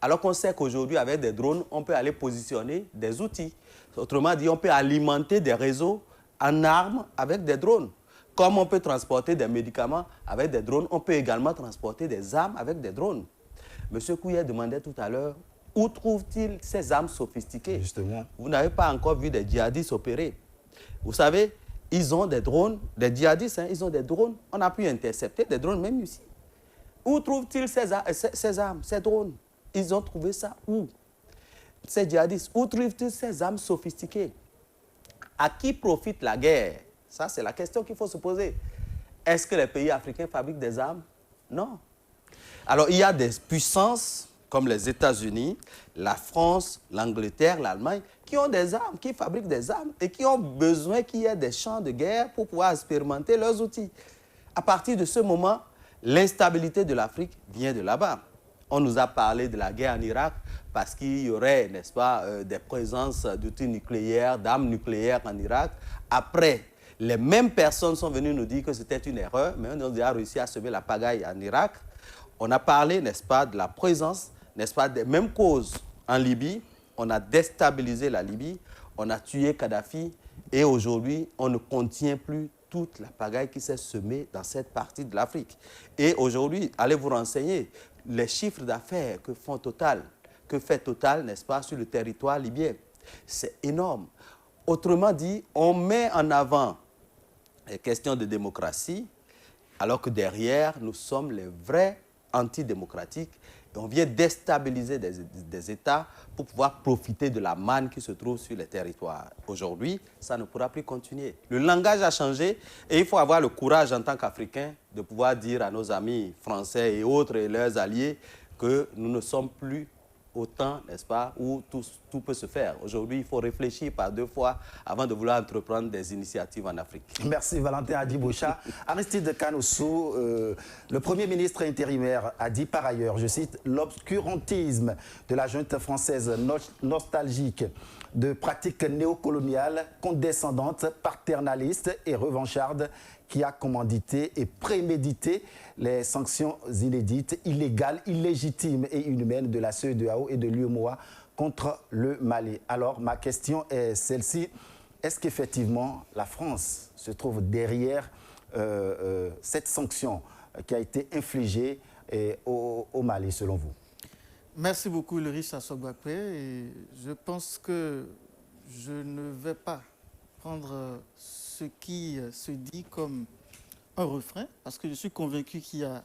Alors qu'on sait qu'aujourd'hui, avec des drones, on peut aller positionner des outils. Autrement dit, on peut alimenter des réseaux en armes avec des drones. Comme on peut transporter des médicaments avec des drones, on peut également transporter des armes avec des drones. M. Kouya demandait tout à l'heure, où trouve-t-il ces armes sophistiquées? Justement. Vous n'avez pas encore vu des djihadistes opérer. Vous savez, ils ont des drones, des djihadistes, ils ont des drones. On a pu intercepter des drones même ici. Où trouvent-ils ces armes, ces drones? Ils ont trouvé ça où? Ces djihadistes, où trouvent-ils ces armes sophistiquées? À qui profite la guerre? Ça, c'est la question qu'il faut se poser. Est-ce que les pays africains fabriquent des armes? Non. Alors, il y a des puissances comme les États-Unis, la France, l'Angleterre, l'Allemagne, qui ont des armes, qui fabriquent des armes et qui ont besoin qu'il y ait des champs de guerre pour pouvoir expérimenter leurs outils. À partir de ce moment, l'instabilité de l'Afrique vient de là-bas. On nous a parlé de la guerre en Irak parce qu'il y aurait, n'est-ce pas, des présences d'outils nucléaires, d'armes nucléaires en Irak. Après, les mêmes personnes sont venues nous dire que c'était une erreur, mais on a déjà réussi à semer la pagaille en Irak. On a parlé, n'est-ce pas, de la présence, n'est-ce pas, des mêmes causes en Libye. On a déstabilisé la Libye, on a tué Kadhafi et aujourd'hui, on ne contient plus toute la pagaille qui s'est semée dans cette partie de l'Afrique. Et aujourd'hui, allez vous renseigner, les chiffres d'affaires que fait Total, n'est-ce pas, sur le territoire libyen, c'est énorme. Autrement dit, on met en avant les questions de démocratie, alors que derrière, nous sommes les vrais antidémocratiques et on vient déstabiliser des États pour pouvoir profiter de la manne qui se trouve sur les territoires. Aujourd'hui, ça ne pourra plus continuer. Le langage a changé et il faut avoir le courage en tant qu'Africains de pouvoir dire à nos amis français et autres et leurs alliés que nous ne sommes plus au temps, n'est-ce pas, où tout peut se faire. Aujourd'hui, il faut réfléchir par deux fois avant de vouloir entreprendre des initiatives en Afrique. Merci Valentin Adiboucha. Aristide Canossou, le Premier ministre intérimaire a dit par ailleurs, je cite, « l'obscurantisme de la junte française nostalgique de pratiques néocoloniales, condescendantes, paternalistes et revanchardes qui a commandité et prémédité les sanctions inédites, illégales, illégitimes et inhumaines de la CEDEAO et de l'UEMOA contre le Mali. » Alors, ma question est celle-ci. Est-ce qu'effectivement la France se trouve derrière cette sanction qui a été infligée au Mali, selon vous? Merci beaucoup, Ulrich Assogbape. Et je pense que je ne vais pas prendre ce qui se dit comme un refrain, parce que je suis convaincu qu'il y a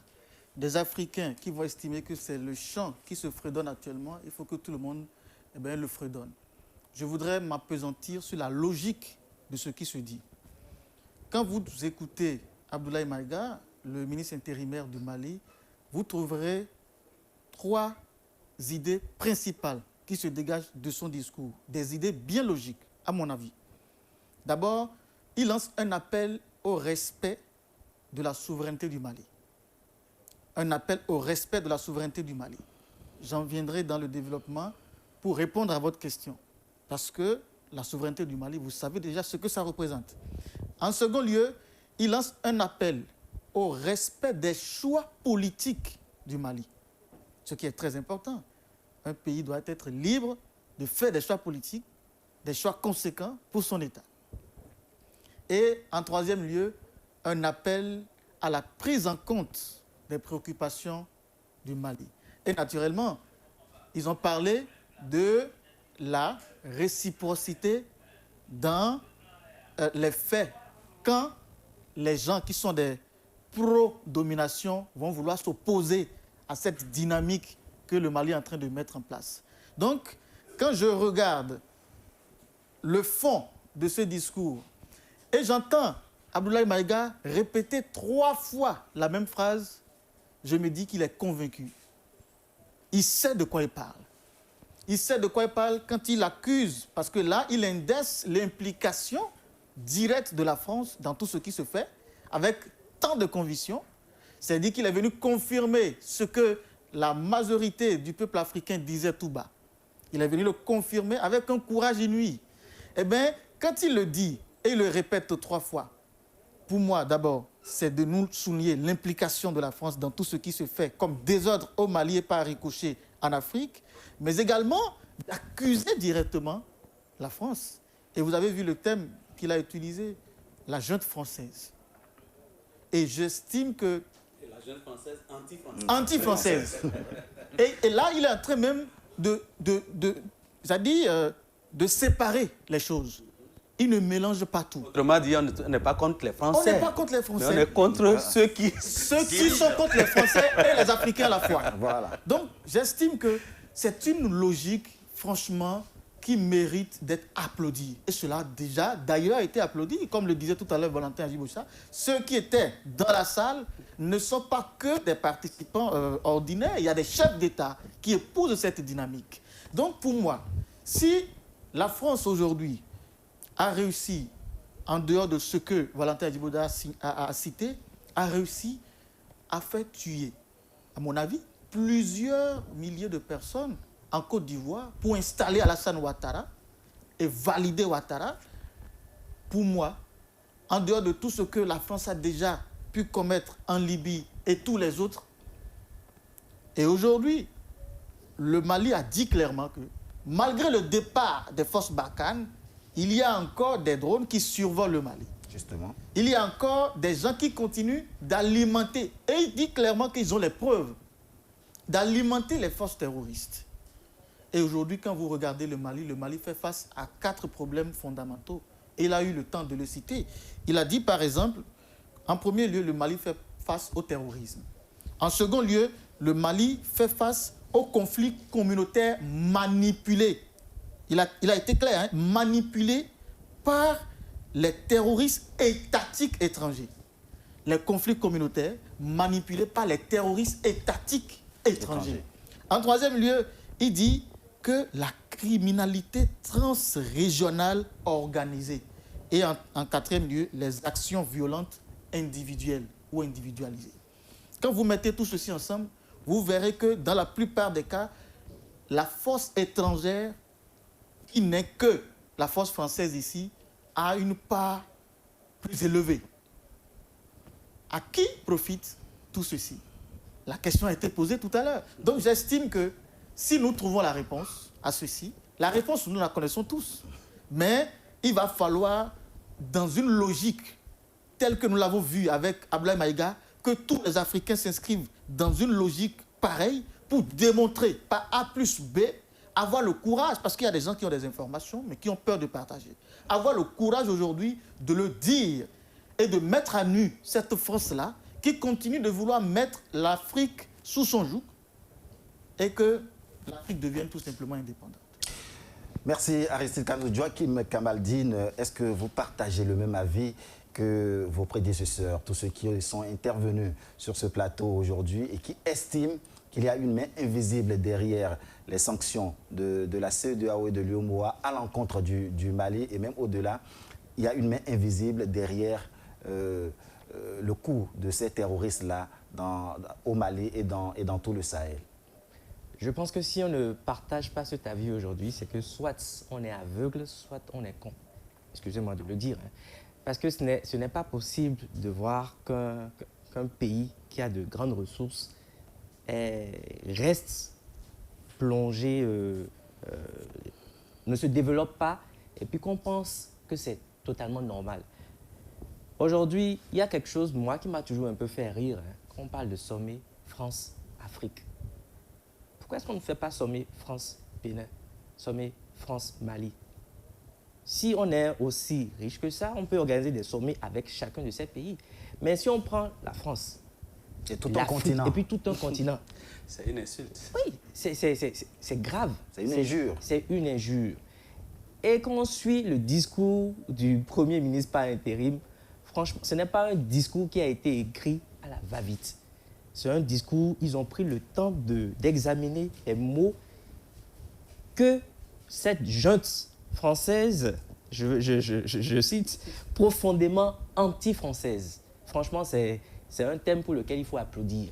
des Africains qui vont estimer que c'est le chant qui se fredonne actuellement. Il faut que tout le monde le fredonne. Je voudrais m'appesantir sur la logique de ce qui se dit. Quand vous écoutez Abdoulaye Maïga, le ministre intérimaire du Mali, vous trouverez trois idées principales qui se dégagent de son discours. Des idées bien logiques, à mon avis. D'abord, il lance un appel au respect de la souveraineté du Mali. Un appel au respect de la souveraineté du Mali. J'en viendrai dans le développement pour répondre à votre question. Parce que la souveraineté du Mali, vous savez déjà ce que ça représente. En second lieu, il lance un appel au respect des choix politiques du Mali. Ce qui est très important. Un pays doit être libre de faire des choix politiques, des choix conséquents pour son État. Et en troisième lieu, un appel à la prise en compte des préoccupations du Mali. Et naturellement, ils ont parlé de la réciprocité dans les faits. Quand les gens qui sont des pro-domination vont vouloir s'opposer à cette dynamique que le Mali est en train de mettre en place. Donc, quand je regarde le fond de ce discours et j'entends Abdoulaye Maïga répétait 3 fois la même phrase, je me dis qu'il est convaincu. Il sait de quoi il parle. Il sait de quoi il parle quand il accuse, parce que là, il indexe l'implication directe de la France dans tout ce qui se fait, avec tant de conviction. C'est-à-dire qu'il est venu confirmer ce que la majorité du peuple africain disait tout bas. Il est venu le confirmer avec un courage inouï. Eh bien, quand il le dit, et il le répète 3 fois, pour moi, d'abord, c'est de nous souligner l'implication de la France dans tout ce qui se fait comme désordre au Mali et par ricochet en Afrique, mais également d'accuser directement la France. Et vous avez vu le thème qu'il a utilisé, la junte française. Et j'estime que... Et la junte française anti-française. Anti-française. Et là, il est en train même de séparer les choses. Il ne mélange pas tout. Autrement dit, on n'est pas contre les Français. On n'est pas contre les Français. Mais on est contre ceux qui sont contre les Français et les Africains à la fois. Voilà. Donc, j'estime que c'est une logique, franchement, qui mérite d'être applaudie. Et cela, déjà, d'ailleurs, a été applaudi. Comme le disait tout à l'heure Valentin Djibocha, ceux qui étaient dans la salle ne sont pas que des participants ordinaires. Il y a des chefs d'État qui épousent cette dynamique. Donc, pour moi, si la France, aujourd'hui, a réussi, en dehors de ce que Valentin Djibocha a cité, a réussi à faire tuer, à mon avis, plusieurs milliers de personnes en Côte d'Ivoire pour installer Alassane Ouattara et valider Ouattara. Pour moi, en dehors de tout ce que la France a déjà pu commettre en Libye et tous les autres, et aujourd'hui, le Mali a dit clairement que malgré le départ des forces Barkhane, il y a encore des drones qui survolent le Mali. Justement. Il y a encore des gens qui continuent d'alimenter, et il dit clairement qu'ils ont les preuves, d'alimenter les forces terroristes. Et aujourd'hui, quand vous regardez le Mali fait face à 4 problèmes fondamentaux. Et il a eu le temps de le citer. Il a dit, par exemple, en premier lieu, le Mali fait face au terrorisme. En second lieu, le Mali fait face au conflit communautaire manipulé. Il a été clair, hein, manipulé par les terroristes étatiques étrangers. Les conflits communautaires manipulés par les terroristes étatiques étrangers. En troisième lieu, il dit que la criminalité transrégionale organisée. Et en quatrième lieu, les actions violentes individuelles ou individualisées. Quand vous mettez tout ceci ensemble, vous verrez que dans la plupart des cas, la force étrangère, qui n'est que la force française ici, a une part plus élevée. À qui profite tout ceci? La question a été posée tout à l'heure. Donc j'estime que si nous trouvons la réponse à ceci, la réponse nous la connaissons tous. Mais il va falloir, dans une logique telle que nous l'avons vue avec Abdoulaye Maïga, que tous les Africains s'inscrivent dans une logique pareille pour démontrer par A plus B, avoir le courage, parce qu'il y a des gens qui ont des informations, mais qui ont peur de partager. Avoir le courage aujourd'hui de le dire et de mettre à nu cette France-là qui continue de vouloir mettre l'Afrique sous son joug et que l'Afrique devienne tout simplement indépendante. Merci Aristide Kanou. Joachim Kamaldine, est-ce que vous partagez le même avis que vos prédécesseurs, tous ceux qui sont intervenus sur ce plateau aujourd'hui et qui estiment qu'il y a une main invisible derrière les sanctions de la CEDEAO et de l'UEMOA à l'encontre du Mali et même au-delà, il y a une main invisible derrière le coup de ces terroristes-là au Mali et dans tout le Sahel? Je pense que si on ne partage pas cet avis aujourd'hui, c'est que soit on est aveugle, soit on est con. Excusez-moi de le dire. Hein. Parce que ce n'est pas possible de voir qu'un pays qui a de grandes ressources reste plongé, ne se développe pas, et puis qu'on pense que c'est totalement normal. Aujourd'hui, il y a quelque chose, moi, qui m'a toujours un peu fait rire, hein, quand on parle de sommet France-Afrique. Pourquoi est-ce qu'on ne fait pas sommet France-Bénin, sommet France-Mali? Si on est aussi riche que ça, on peut organiser des sommets avec chacun de ces pays. Mais si on prend la France, c'est tout un continent. Et puis tout un continent. C'est une insulte. Oui, c'est grave. C'est une injure. C'est une injure. Et quand on suit le discours du Premier ministre par intérim, franchement, ce n'est pas un discours qui a été écrit à la va-vite. C'est un discours, ils ont pris le temps d'examiner les mots que cette junte française, je cite, profondément anti-française. Franchement, c'est un thème pour lequel il faut applaudir.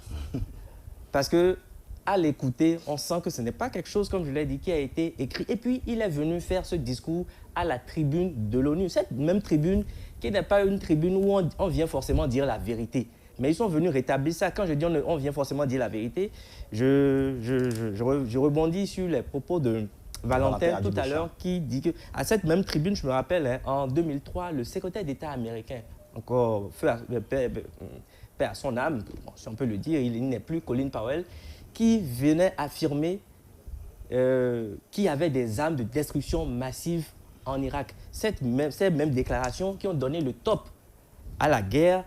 Parce que à l'écouter, on sent que ce n'est pas quelque chose, comme je l'ai dit, qui a été écrit. Et puis, il est venu faire ce discours à la tribune de l'ONU. Cette même tribune qui n'est pas une tribune où on vient forcément dire la vérité. Mais ils sont venus rétablir ça. Quand je dis on vient forcément dire la vérité, je rebondis sur les propos de Valentin tout à l'heure qui dit qu'à cette même tribune, je me rappelle, en 2003, le secrétaire d'État américain, encore paix à son âme, si on peut le dire, il n'est plus, Colin Powell, qui venait affirmer qu'il y avait des armes de destruction massive en Irak. Ces mêmes déclarations qui ont donné le top à la guerre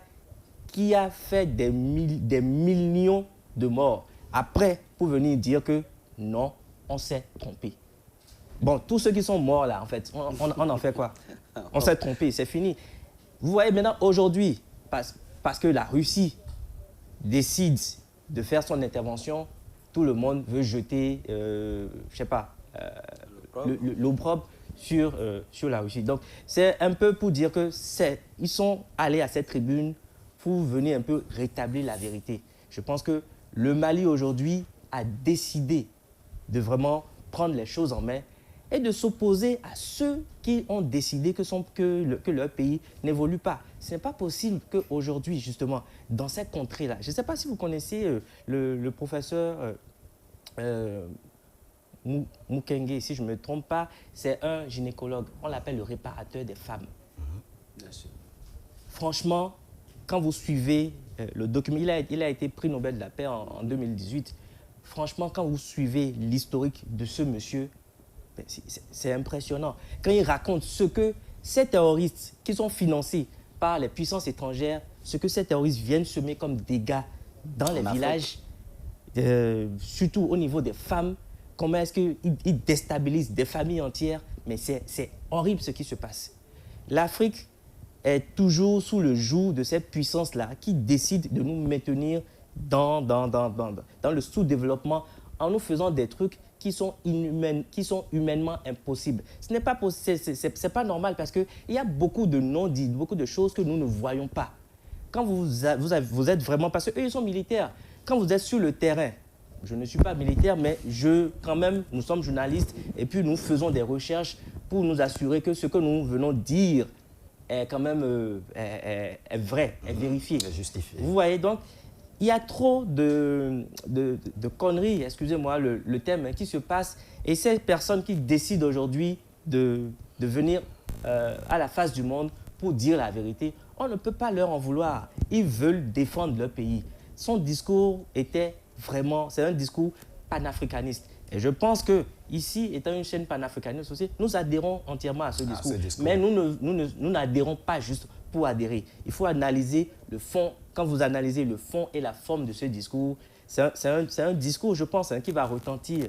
qui a fait des millions de morts. Après, pour venir dire que non, on s'est trompé. Bon, tous ceux qui sont morts là, en fait, on en fait quoi? On s'est trompé, c'est fini. Vous voyez maintenant, aujourd'hui, parce que la Russie décide de faire son intervention, tout le monde veut jeter, je ne sais pas, l'opprobre sur la Russie. Donc, c'est un peu pour dire qu'ils sont allés à cette tribune pour venir un peu rétablir la vérité. Je pense que le Mali aujourd'hui a décidé de vraiment prendre les choses en main et de s'opposer à ceux qui ont décidé que leur pays n'évolue pas. Ce n'est pas possible qu'aujourd'hui, justement, dans cette contrée-là, je ne sais pas si vous connaissez le professeur Mukenge, si je ne me trompe pas, c'est un gynécologue. On l'appelle le réparateur des femmes. Bien sûr. Franchement, quand vous suivez le document, il a été prix Nobel de la paix en 2018. Franchement, quand vous suivez l'historique de ce monsieur, c'est impressionnant. Quand il raconte ce que ces terroristes qui sont financés par les puissances étrangères, ce que ces terroristes viennent semer comme dégâts dans les villages, surtout au niveau des femmes, comment est-ce qu'ils déstabilisent des familles entières, mais c'est horrible ce qui se passe. L'Afrique est toujours sous le joug de cette puissance-là qui décide de nous maintenir dans le sous-développement en nous faisant des trucs qui sont humainement impossibles. Ce n'est pas possible, c'est pas normal parce qu'il y a beaucoup de non-dits, beaucoup de choses que nous ne voyons pas. Quand vous êtes vraiment, parce qu'eux, ils sont militaires, quand vous êtes sur le terrain, je ne suis pas militaire, mais quand même, nous sommes journalistes et puis nous faisons des recherches pour nous assurer que ce que nous venons dire est quand même est vrai, est vérifié. Est justifié. Vous voyez, donc, il y a trop de conneries, excusez-moi le thème, qui se passe. Et ces personnes qui décident aujourd'hui de venir à la face du monde pour dire la vérité, on ne peut pas leur en vouloir. Ils veulent défendre leur pays. Son discours était vraiment, c'est un discours panafricaniste. Et je pense que ici, étant une chaîne panafricaniste aussi, nous adhérons entièrement à ce discours. Mais nous n'adhérons pas juste pour adhérer. Il faut analyser le fond. Quand vous analysez le fond et la forme de ce discours, c'est un discours, je pense, qui va retentir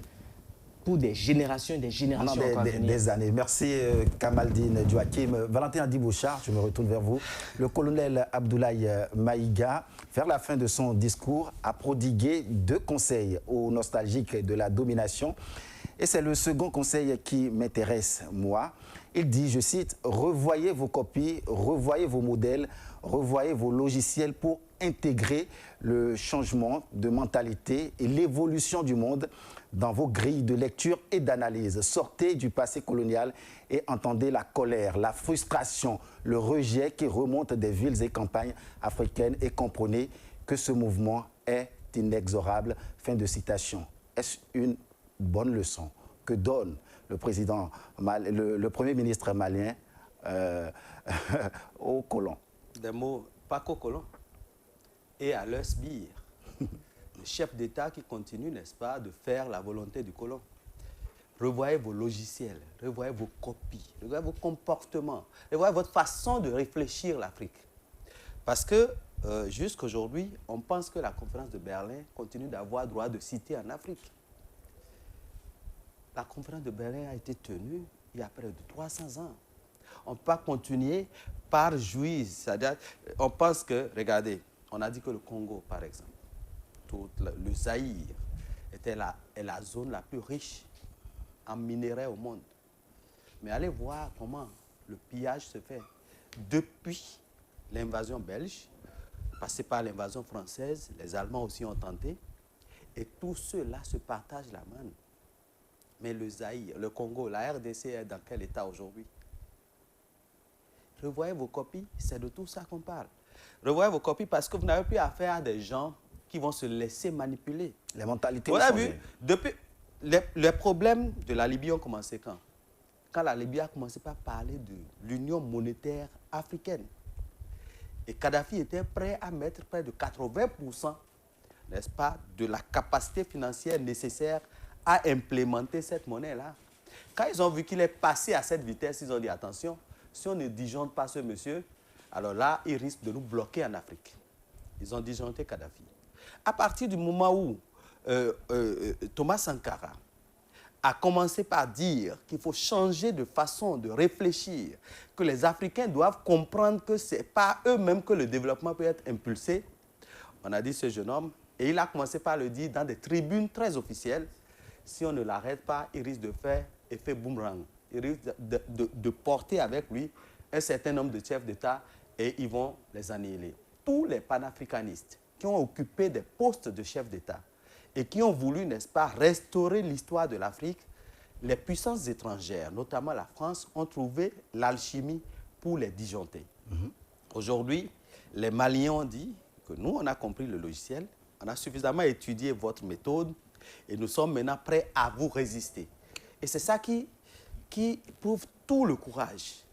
pour des générations et des générations encore à venir. Des années. Merci Kamaldine Joachim. Valentin Adibouchard, je me retourne vers vous. Le colonel Abdoulaye Maïga, vers la fin de son discours, a prodigué 2 conseils aux nostalgiques de la domination. Et c'est le second conseil qui m'intéresse, moi. Il dit, je cite, « Revoyez vos copies, revoyez vos modèles, revoyez vos logiciels pour intégrer le changement de mentalité et l'évolution du monde dans vos grilles de lecture et d'analyse. Sortez du passé colonial et entendez la colère, la frustration, le rejet qui remonte des villes et campagnes africaines et comprenez que ce mouvement est inexorable. » Fin de citation. Est-ce une bonne leçon que donne le Premier ministre malien aux colons? Des mots pas qu'aux colons et à leurs sbires. Le chef d'État qui continue, n'est-ce pas, de faire la volonté du colon. Revoyez vos logiciels, revoyez vos copies, revoyez vos comportements, revoyez votre façon de réfléchir l'Afrique. Parce que jusqu'aujourd'hui, on pense que la conférence de Berlin continue d'avoir droit de citer en Afrique. La conférence de Berlin a été tenue il y a près de 300 ans. On ne peut pas continuer par jouir. C'est-à-dire, on pense que, regardez, on a dit que le Congo, par exemple, le Zaïre, est la zone la plus riche en minerais au monde. Mais allez voir comment le pillage se fait. Depuis l'invasion belge, passé par l'invasion française, les Allemands aussi ont tenté, et tous ceux-là se partagent la main. Mais le Zaïre, le Congo, la RDC est dans quel état aujourd'hui? Revoyez vos copies, c'est de tout ça qu'on parle. Revoyez vos copies parce que vous n'avez plus affaire à des gens qui vont se laisser manipuler. Les mentalités ont changé. Vous avez vu, depuis, les problèmes de la Libye ont commencé quand? Quand la Libye a commencé par parler de l'Union monétaire africaine. Et Kadhafi était prêt à mettre près de 80%, n'est-ce pas, de la capacité financière nécessaire à implémenter cette monnaie-là. Quand ils ont vu qu'il est passé à cette vitesse, ils ont dit attention, si on ne disjoncte pas ce monsieur, alors là, il risque de nous bloquer en Afrique. Ils ont disjoncté Kadhafi. À partir du moment où Thomas Sankara a commencé par dire qu'il faut changer de façon de réfléchir, que les Africains doivent comprendre que ce n'est pas eux-mêmes que le développement peut être impulsé, on a dit ce jeune homme, et il a commencé par le dire dans des tribunes très officielles, si on ne l'arrête pas, il risque de faire effet boomerang. Il risque de porter avec lui un certain nombre de chefs d'État et ils vont les annihiler. Tous les panafricanistes qui ont occupé des postes de chefs d'État et qui ont voulu, n'est-ce pas, restaurer l'histoire de l'Afrique, les puissances étrangères, notamment la France, ont trouvé l'alchimie pour les disjoncter. Aujourd'hui, les Maliens ont dit que nous, on a compris le logiciel, on a suffisamment étudié votre méthode et nous sommes maintenant prêts à vous résister. Et c'est ça qui prouve tout le courage,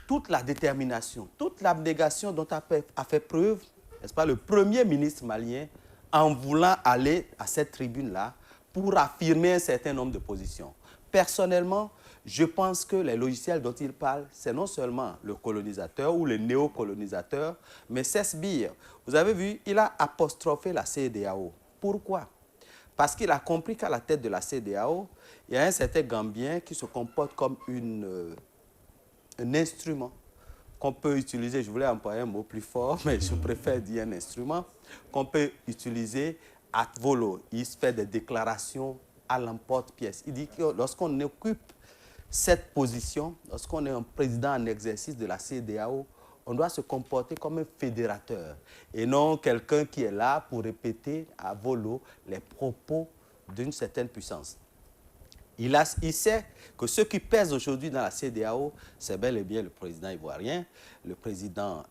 toute la détermination, toute l'abnégation dont a fait preuve, n'est-ce pas, le premier ministre malien en voulant aller à cette tribune-là pour affirmer un certain nombre de positions. Personnellement, je pense que les logiciels dont il parle, c'est non seulement le colonisateur ou le néocolonisateur, mais Sesbire. Vous avez vu, il a apostrophé la CEDEAO. Pourquoi? Parce qu'il a compris qu'à la tête de la CEDEAO, il y a un certain Gambien qui se comporte comme un instrument qu'on peut utiliser, je voulais employer un mot plus fort, mais je préfère dire un instrument, qu'on peut utiliser à volo. Il se fait des déclarations à l'emporte-pièce. Il dit que lorsqu'on occupe cette position, lorsqu'on est un président en exercice de la CEDEAO, on doit se comporter comme un fédérateur et non quelqu'un qui est là pour répéter à volo les propos d'une certaine puissance. Il sait que ce qui pèse aujourd'hui dans la CEDEAO, c'est bel et bien le président ivoirien, le président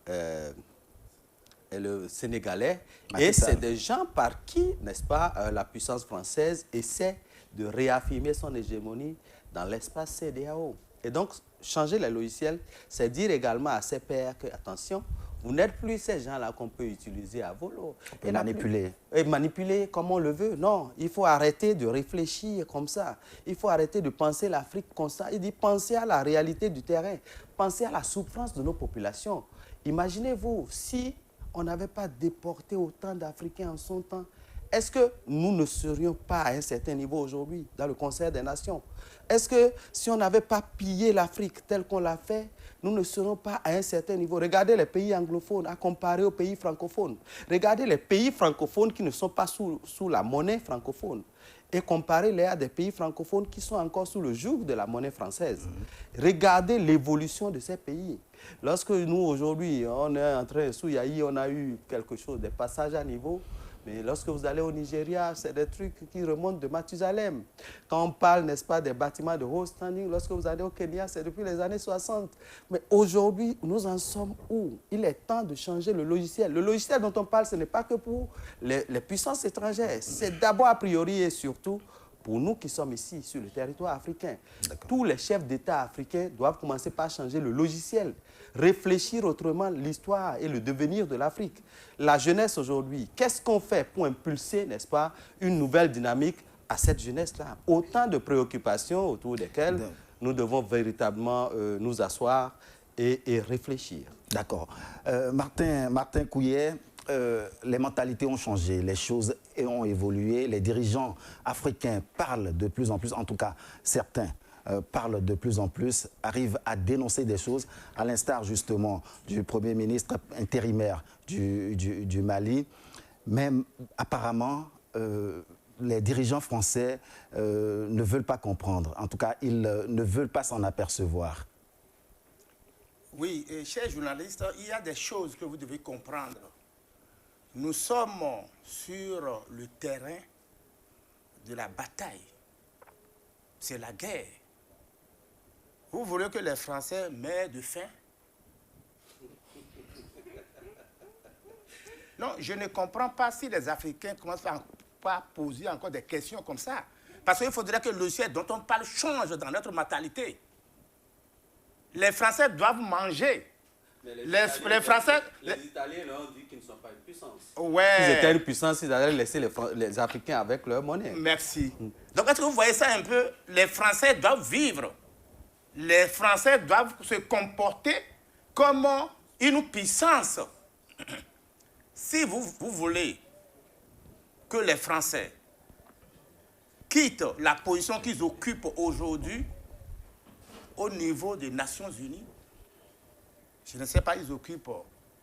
le sénégalais, et c'est des gens par qui, n'est-ce pas, la puissance française essaie de réaffirmer son hégémonie dans l'espace CEDEAO. Et donc, changer les logiciels, c'est dire également à ses pairs que, attention, vous n'êtes plus ces gens-là qu'on peut utiliser à volo. Et manipuler. Et manipuler comme on le veut. Non, il faut arrêter de réfléchir comme ça. Il faut arrêter de penser l'Afrique comme ça. Il dit penser à la réalité du terrain, penser à la souffrance de nos populations. Imaginez-vous, si on n'avait pas déporté autant d'Africains en son temps, est-ce que nous ne serions pas à un certain niveau aujourd'hui dans le concert des nations? Est-ce que si on n'avait pas pillé l'Afrique tel qu'on l'a fait, nous ne serons pas à un certain niveau? Regardez les pays anglophones à comparer aux pays francophones. Regardez les pays francophones qui ne sont pas sous la monnaie francophone et comparez-les à des pays francophones qui sont encore sous le joug de la monnaie française. Regardez l'évolution de ces pays. Lorsque nous, aujourd'hui, on est en train, sous Yahi, on a eu quelque chose, des passages à niveau. Mais lorsque vous allez au Nigeria, c'est des trucs qui remontent de Mathusalem. Quand on parle, n'est-ce pas, des bâtiments de haut standing, lorsque vous allez au Kenya, c'est depuis les années 60. Mais aujourd'hui, nous en sommes où? Il est temps de changer le logiciel. Le logiciel dont on parle, ce n'est pas que pour les puissances étrangères. C'est d'abord, a priori et surtout, pour nous qui sommes ici, sur le territoire africain. Tous les chefs d'État africains doivent commencer par changer le logiciel, réfléchir autrement l'histoire et le devenir de l'Afrique. La jeunesse aujourd'hui, qu'est-ce qu'on fait pour impulser, n'est-ce pas, une nouvelle dynamique à cette jeunesse-là? Autant de préoccupations autour desquelles nous devons véritablement nous asseoir et réfléchir. D'accord. Martin Couillet, les mentalités ont changé, les choses ont évolué, les dirigeants africains parlent de plus en plus, en tout cas certains, parle de plus en plus, arrive à dénoncer des choses, à l'instar justement du Premier ministre intérimaire du Mali. Mais apparemment, les dirigeants français ne veulent pas comprendre. En tout cas, ils ne veulent pas s'en apercevoir. Oui, et chers journalistes, il y a des choses que vous devez comprendre. Nous sommes sur le terrain de la bataille. C'est la guerre. Vous voulez que les Français meurent de faim? Non, je ne comprends pas si les Africains commencent à poser encore des questions comme ça. Parce qu'il faudrait que le logiciel dont on parle change dans notre mentalité. Les Français doivent manger. Les Français... Les Italiens leur ont dit qu'ils ne sont pas une puissance. Ouais. S'ils étaient une puissance, ils allaient laisser les Africains avec leur monnaie. Merci. Donc, est-ce que vous voyez ça un peu? Les Français doivent vivre. Les Français doivent se comporter comme une puissance. Si vous voulez que les Français quittent la position qu'ils occupent aujourd'hui au niveau des Nations Unies, je ne sais pas, ils occupent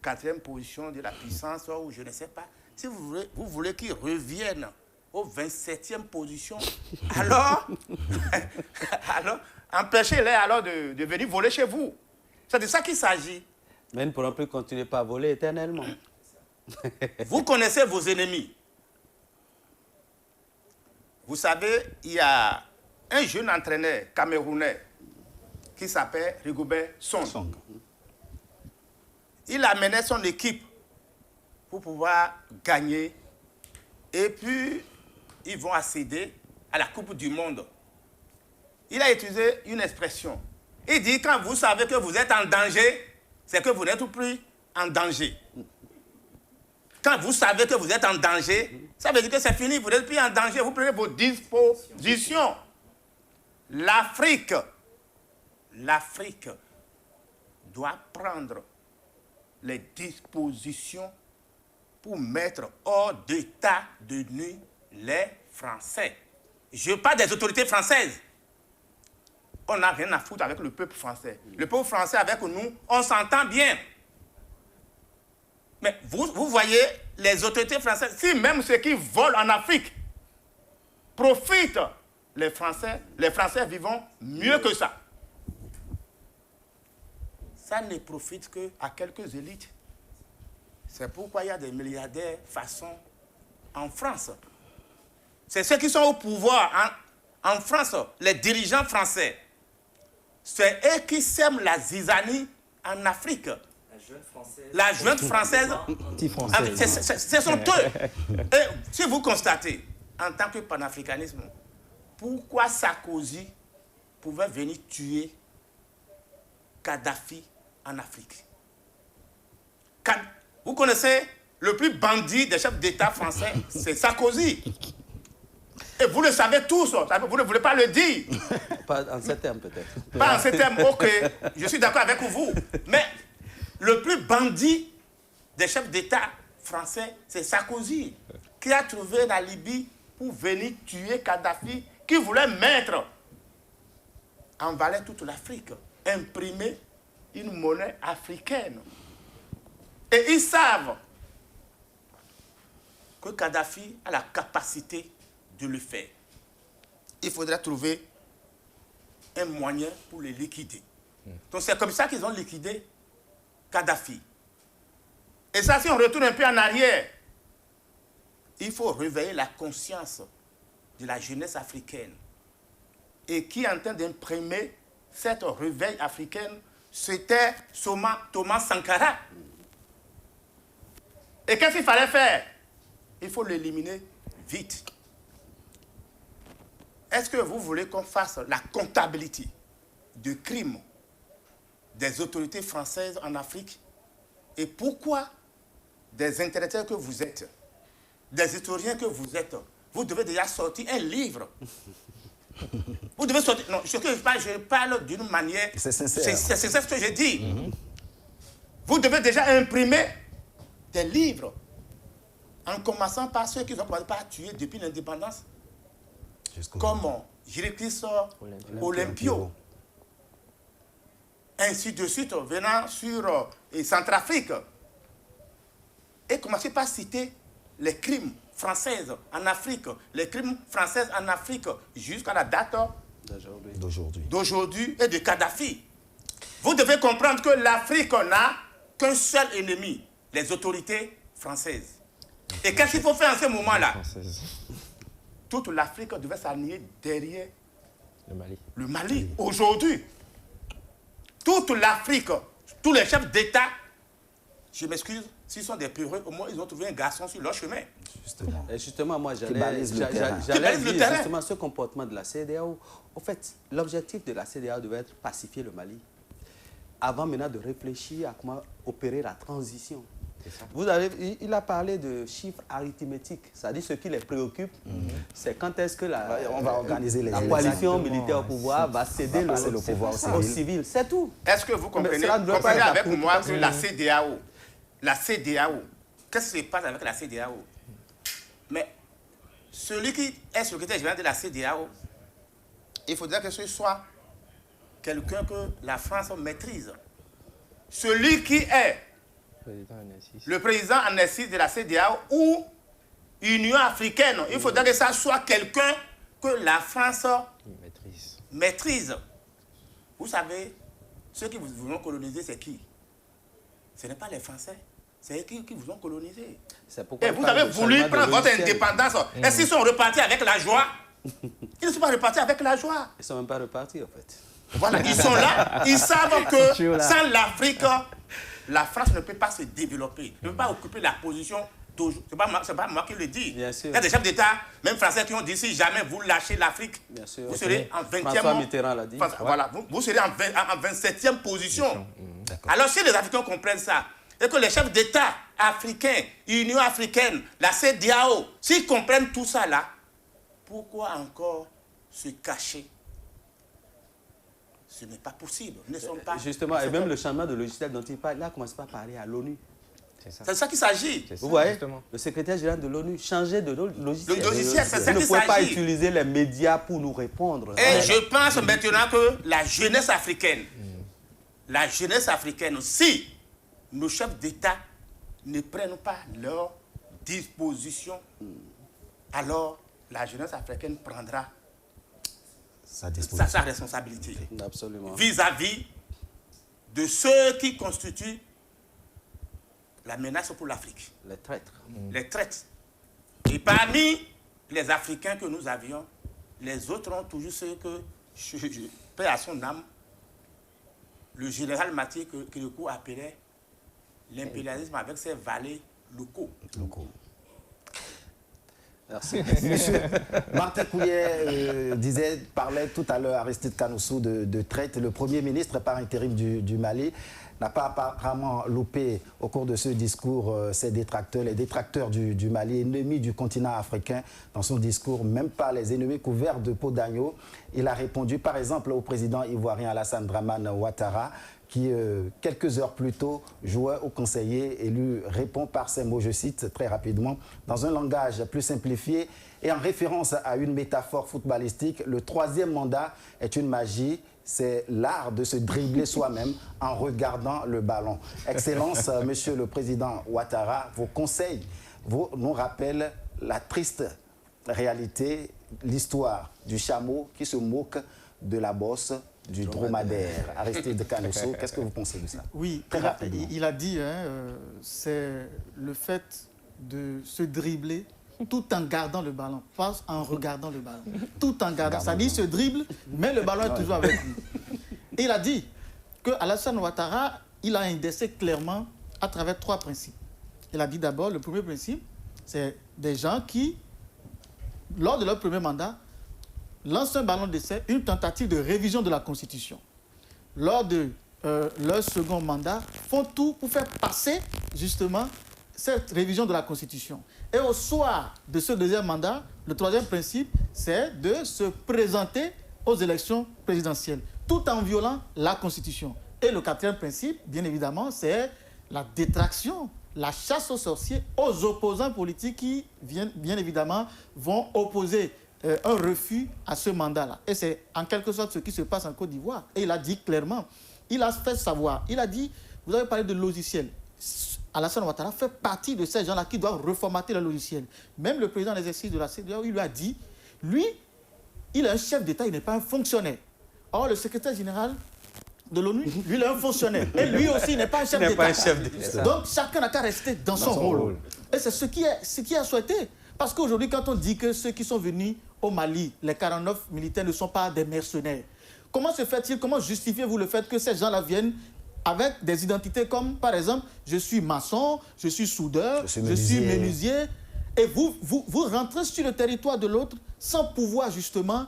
4e position de la puissance ou je ne sais pas. Si vous voulez qu'ils reviennent aux 27e position, alors empêchez-les alors de venir voler chez vous. C'est de ça qu'il s'agit. Mais ils ne pourront plus continuer par voler éternellement. Vous connaissez vos ennemis. Vous savez, il y a un jeune entraîneur camerounais qui s'appelle Rigobert Song. Il amenait son équipe pour pouvoir gagner. Et puis, ils vont accéder à la Coupe du Monde. Il a utilisé une expression. Il dit, quand vous savez que vous êtes en danger, c'est que vous n'êtes plus en danger. Quand vous savez que vous êtes en danger, ça veut dire que c'est fini, vous n'êtes plus en danger, vous prenez vos dispositions. L'Afrique doit prendre les dispositions pour mettre hors d'état de nuire les Français. Je parle des autorités françaises. On n'a rien à foutre avec le peuple français. Le peuple français avec nous, on s'entend bien. Mais vous voyez, les autorités françaises, si même ceux qui volent en Afrique profitent, les Français vivent mieux que ça. Ça ne profite qu'à quelques élites. C'est pourquoi il y a des milliardaires façon en France. C'est ceux qui sont au pouvoir en France, les dirigeants français. C'est eux qui sèment la zizanie en Afrique. La jeune française, ce sont eux. Et si vous constatez, en tant que panafricanisme, pourquoi Sarkozy pouvait venir tuer Kadhafi en Afrique? Vous connaissez le plus bandit des chefs d'État français, c'est Sarkozy. Et vous le savez tous, vous ne voulez pas le dire. Pas en ces termes peut-être. Pas en ces termes, ok, je suis d'accord avec vous. Mais le plus bandit des chefs d'État français, c'est Sarkozy, qui a trouvé la Libye pour venir tuer Kadhafi, qui voulait mettre en valeur toute l'Afrique, imprimer une monnaie africaine. Et ils savent que Kadhafi a la capacité de le faire. Il faudra trouver un moyen pour le liquider. Donc c'est comme ça qu'ils ont liquidé Kadhafi. Et ça, si on retourne un peu en arrière, il faut réveiller la conscience de la jeunesse africaine. Et qui est en train d'imprimer cette réveil africaine, c'était Thomas Sankara. Et qu'est-ce qu'il fallait faire? Il faut l'éliminer vite. Est-ce que vous voulez qu'on fasse la comptabilité de crimes des autorités françaises en Afrique? Et pourquoi des intellectuels que vous êtes, des historiens que vous êtes, vous devez déjà sortir un livre? Vous devez sortir... Non, je parle d'une manière... C'est sincère. C'est ce que je dis. Vous devez déjà imprimer des livres, en commençant par ceux qui n'ont pas tué depuis l'indépendance, comme Giriclis Olympio. Ainsi de suite, venant sur Centrafrique. Et commencez par citer les crimes français en Afrique, les crimes français en Afrique jusqu'à la date d'aujourd'hui et de Kadhafi. Vous devez comprendre que l'Afrique n'a qu'un seul ennemi, les autorités françaises. Et qu'est-ce qu'il faut faire en ce moment-là? Toute l'Afrique devait s'aligner derrière le Mali. Aujourd'hui, toute l'Afrique, tous les chefs d'État, je m'excuse, s'ils sont des peureux, au moins ils ont trouvé un garçon sur leur chemin. Justement, moi, j'allais dire justement ce comportement de la CEDEAO. En fait, l'objectif de la CEDEAO devait être pacifier le Mali. Avant maintenant de réfléchir à comment opérer la transition. Il a parlé de chiffres arithmétiques, c'est-à-dire ce qui les préoccupe, c'est quand est-ce que la coalition militaire au pouvoir va céder le pouvoir aux civils. C'est tout. Est-ce que vous comprenez avec moi que la CEDEAO, qu'est-ce qui se passe avec la CEDEAO? Mais celui qui est secrétaire général de la CEDEAO, il faudrait que ce soit quelqu'un que la France maîtrise. Celui qui est le président en exercice de la CEDEAO ou Union africaine, il faudrait que ça soit quelqu'un que la France maîtrise. Vous savez, ceux qui vous ont colonisé, c'est qui? Ce n'est pas les Français, c'est eux qui vous ont colonisé. Et vous avez voulu prendre votre indépendance. Est-ce qu'ils sont repartis avec la joie? Ils ne sont pas repartis avec la joie. Ils ne sont même pas repartis, en fait. Voilà, ils sont là, ils savent que sans l'Afrique, la France ne peut pas se développer, ne peut pas occuper la position d'aujourd'hui. Ce n'est pas moi qui le dis. Il y a des chefs d'État, même français, qui ont dit si jamais vous lâchez l'Afrique, vous serez en 20e. François Mitterrand l'a dit. Voilà, vous serez en 27e position. Alors si les Africains comprennent ça, et que les chefs d'État africains, Union africaine, la CEDEAO, s'ils comprennent tout ça là, pourquoi encore se cacher? Ce n'est pas possible. Nous ne sommes pas... Justement, et même le changement de logiciel dont il parle, là, commence pas à parler à l'ONU. C'est de ça qu'il s'agit. Vous voyez, le secrétaire général de l'ONU, changer de logiciel. Le logiciel, c'est ça qu'il s'agit. Vous ne pouvez pas utiliser les médias pour nous répondre. Et je pense maintenant que la jeunesse africaine, si nos chefs d'État ne prennent pas leurs dispositions, alors la jeunesse africaine prendra sa responsabilité vis-à-vis de ceux qui constituent la menace pour l'Afrique. Les traîtres. Les traîtres. Et parmi les Africains que nous avions, les autres ont toujours ce que, paix à son âme, le général Mathieu Kérékou appelait l'impérialisme avec ses valets locaux. Merci. Monsieur Martin Kouyé parlait tout à l'heure, Aristide Kanoussou, de traite. Le Premier ministre par intérim du Mali n'a pas apparemment loupé au cours de ce discours ses détracteurs, les détracteurs du Mali, ennemis du continent africain. Dans son discours, même pas les ennemis couverts de peau d'agneau. Il a répondu par exemple au président ivoirien Alassane Dramane Ouattara, qui, quelques heures plus tôt, jouait au conseiller et lui répond par ces mots, je cite très rapidement, dans un langage plus simplifié et en référence à une métaphore footballistique, le troisième mandat est une magie, c'est l'art de se dribbler soi-même en regardant le ballon. Excellence, Monsieur le Président Ouattara, vos conseils nous rappellent la triste réalité, l'histoire du chameau qui se moque de la bosse du dromadaire. Aristide Kanoussou, qu'est-ce que vous pensez de ça? Oui, il a dit, c'est le fait de se dribbler tout en gardant le ballon, pas en regardant le ballon. Tout en gardant, ça dit se dribble, mais le ballon est toujours avec lui. Et il a dit que Alassane Ouattara, il a indexé clairement à travers 3 principes. Il a dit d'abord, le premier principe, c'est des gens qui, lors de leur premier mandat, lancent un ballon d'essai, une tentative de révision de la Constitution. Lors de leur second mandat, font tout pour faire passer justement cette révision de la Constitution. Et au soir de ce deuxième mandat, le troisième principe, c'est de se présenter aux élections présidentielles, tout en violant la Constitution. Et le quatrième principe, bien évidemment, c'est la détraction, la chasse aux sorciers, aux opposants politiques qui, bien évidemment, vont opposer un refus à ce mandat-là. Et c'est en quelque sorte ce qui se passe en Côte d'Ivoire. Et il a dit clairement, il a fait savoir, il a dit, vous avez parlé de logiciel. Alassane Ouattara fait partie de ces gens-là qui doivent reformater le logiciel. Même le président de l'exercice de la CEDEAO, il lui a dit, lui, il est un chef d'État, il n'est pas un fonctionnaire. Or, le secrétaire général de l'ONU, lui, il est un fonctionnaire. Et lui aussi, il n'est pas un chef d'État. Donc, chacun n'a qu'à rester dans son rôle. Et c'est ce qui a souhaité. Parce qu'aujourd'hui, quand on dit que ceux qui sont venus au Mali, les 49 militaires ne sont pas des mercenaires, comment se fait-il, comment justifiez-vous le fait que ces gens-là viennent avec des identités comme, par exemple, je suis maçon, je suis soudeur, je suis menuisier, et vous rentrez sur le territoire de l'autre sans pouvoir justement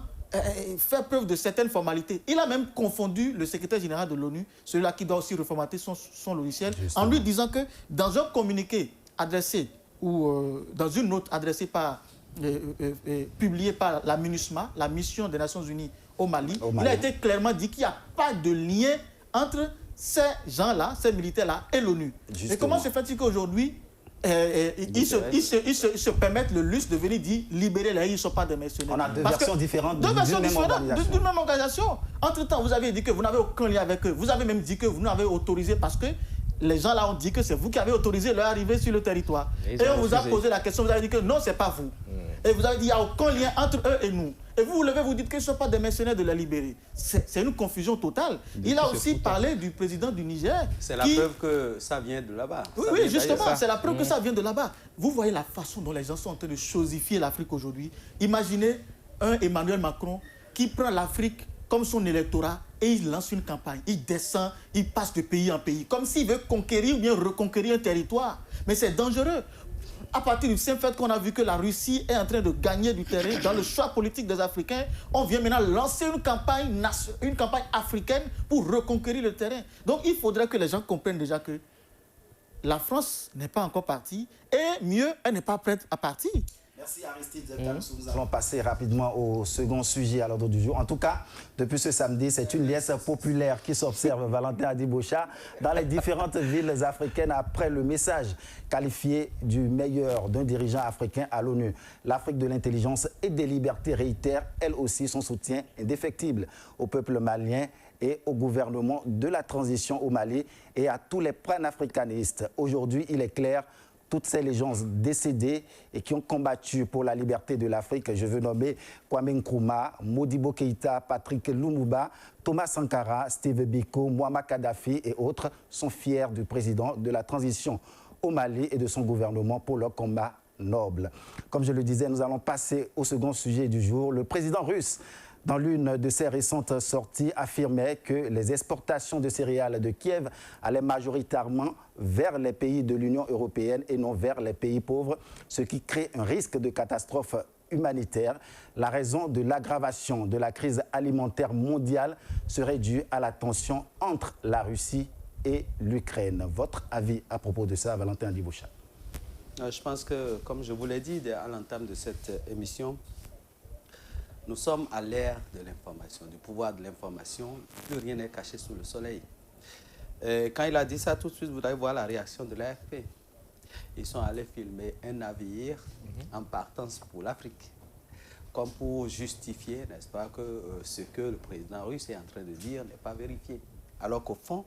faire preuve de certaines formalités. Il a même confondu le secrétaire général de l'ONU, celui-là qui doit aussi reformater son logiciel, en lui disant que dans un communiqué adressé ou dans une note adressée par, publiée par la MINUSMA, la mission des Nations Unies au Mali, il a été clairement dit qu'il n'y a pas de lien entre ces gens-là, ces militaires-là et l'ONU. Et comment se fait-il qu'aujourd'hui, ils se permettent le luxe de venir dire libérer les, ils ne sont pas des mercenaires. On a deux versions différentes d'une même organisation. Entre-temps, vous avez dit que vous n'avez aucun lien avec eux. Vous avez même dit que vous n'avez autorisé parce que les gens là ont dit que c'est vous qui avez autorisé leur arrivée sur le territoire. Et on vous a posé la question, vous avez dit que non, ce n'est pas vous. Et vous avez dit qu'il n'y a aucun lien entre eux et nous. Et vous levez, vous dites qu'ils ne sont pas des mercenaires de la libérer. C'est une confusion totale. Il a aussi parlé du président du Niger. C'est la preuve que ça vient de là-bas. Oui, justement, c'est la preuve que ça vient de là-bas. Vous voyez la façon dont les gens sont en train de chosifier l'Afrique aujourd'hui. Imaginez un Emmanuel Macron qui prend l'Afrique comme son électorat et il lance une campagne. Il descend, il passe de pays en pays, comme s'il veut conquérir ou bien reconquérir un territoire. Mais c'est dangereux. À partir du simple fait qu'on a vu que la Russie est en train de gagner du terrain dans le choix politique des Africains, on vient maintenant lancer une campagne africaine pour reconquérir le terrain. Donc il faudrait que les gens comprennent déjà que la France n'est pas encore partie et mieux, elle n'est pas prête à partir. Merci Aristide Kamsou. Nous allons passer rapidement au second sujet à l'ordre du jour. En tout cas, depuis ce samedi, c'est une liesse populaire qui s'observe, Valentin Adibocha, dans les différentes villes africaines après le message qualifié du meilleur d'un dirigeant africain à l'ONU. L'Afrique de l'intelligence et des libertés réitère, elle aussi, son soutien indéfectible au peuple malien et au gouvernement de la transition au Mali et à tous les panafricanistes. Aujourd'hui, il est clair, toutes ces légendes décédées et qui ont combattu pour la liberté de l'Afrique, je veux nommer Kwame Nkrumah, Modibo Keïta, Patrick Lumumba, Thomas Sankara, Steve Biko, Muammar Kadhafi et autres, sont fiers du président de la transition au Mali et de son gouvernement pour leur combat noble. Comme je le disais, nous allons passer au second sujet du jour. Le président russe, dans l'une de ses récentes sorties, affirmait que les exportations de céréales de Kiev allaient majoritairement vers les pays de l'Union européenne et non vers les pays pauvres, ce qui crée un risque de catastrophe humanitaire. La raison de l'aggravation de la crise alimentaire mondiale serait due à la tension entre la Russie et l'Ukraine. Votre avis à propos de ça, Valentin Adibocha? Je pense que, comme je vous l'ai dit à l'entame de cette émission, nous sommes à l'ère de l'information, du pouvoir de l'information. Plus rien n'est caché sous le soleil. Quand il a dit ça, tout de suite, vous allez voir la réaction de l'AFP. Ils sont allés filmer un navire en partance pour l'Afrique, comme pour justifier, n'est-ce pas, que ce que le président russe est en train de dire n'est pas vérifié. Alors qu'au fond,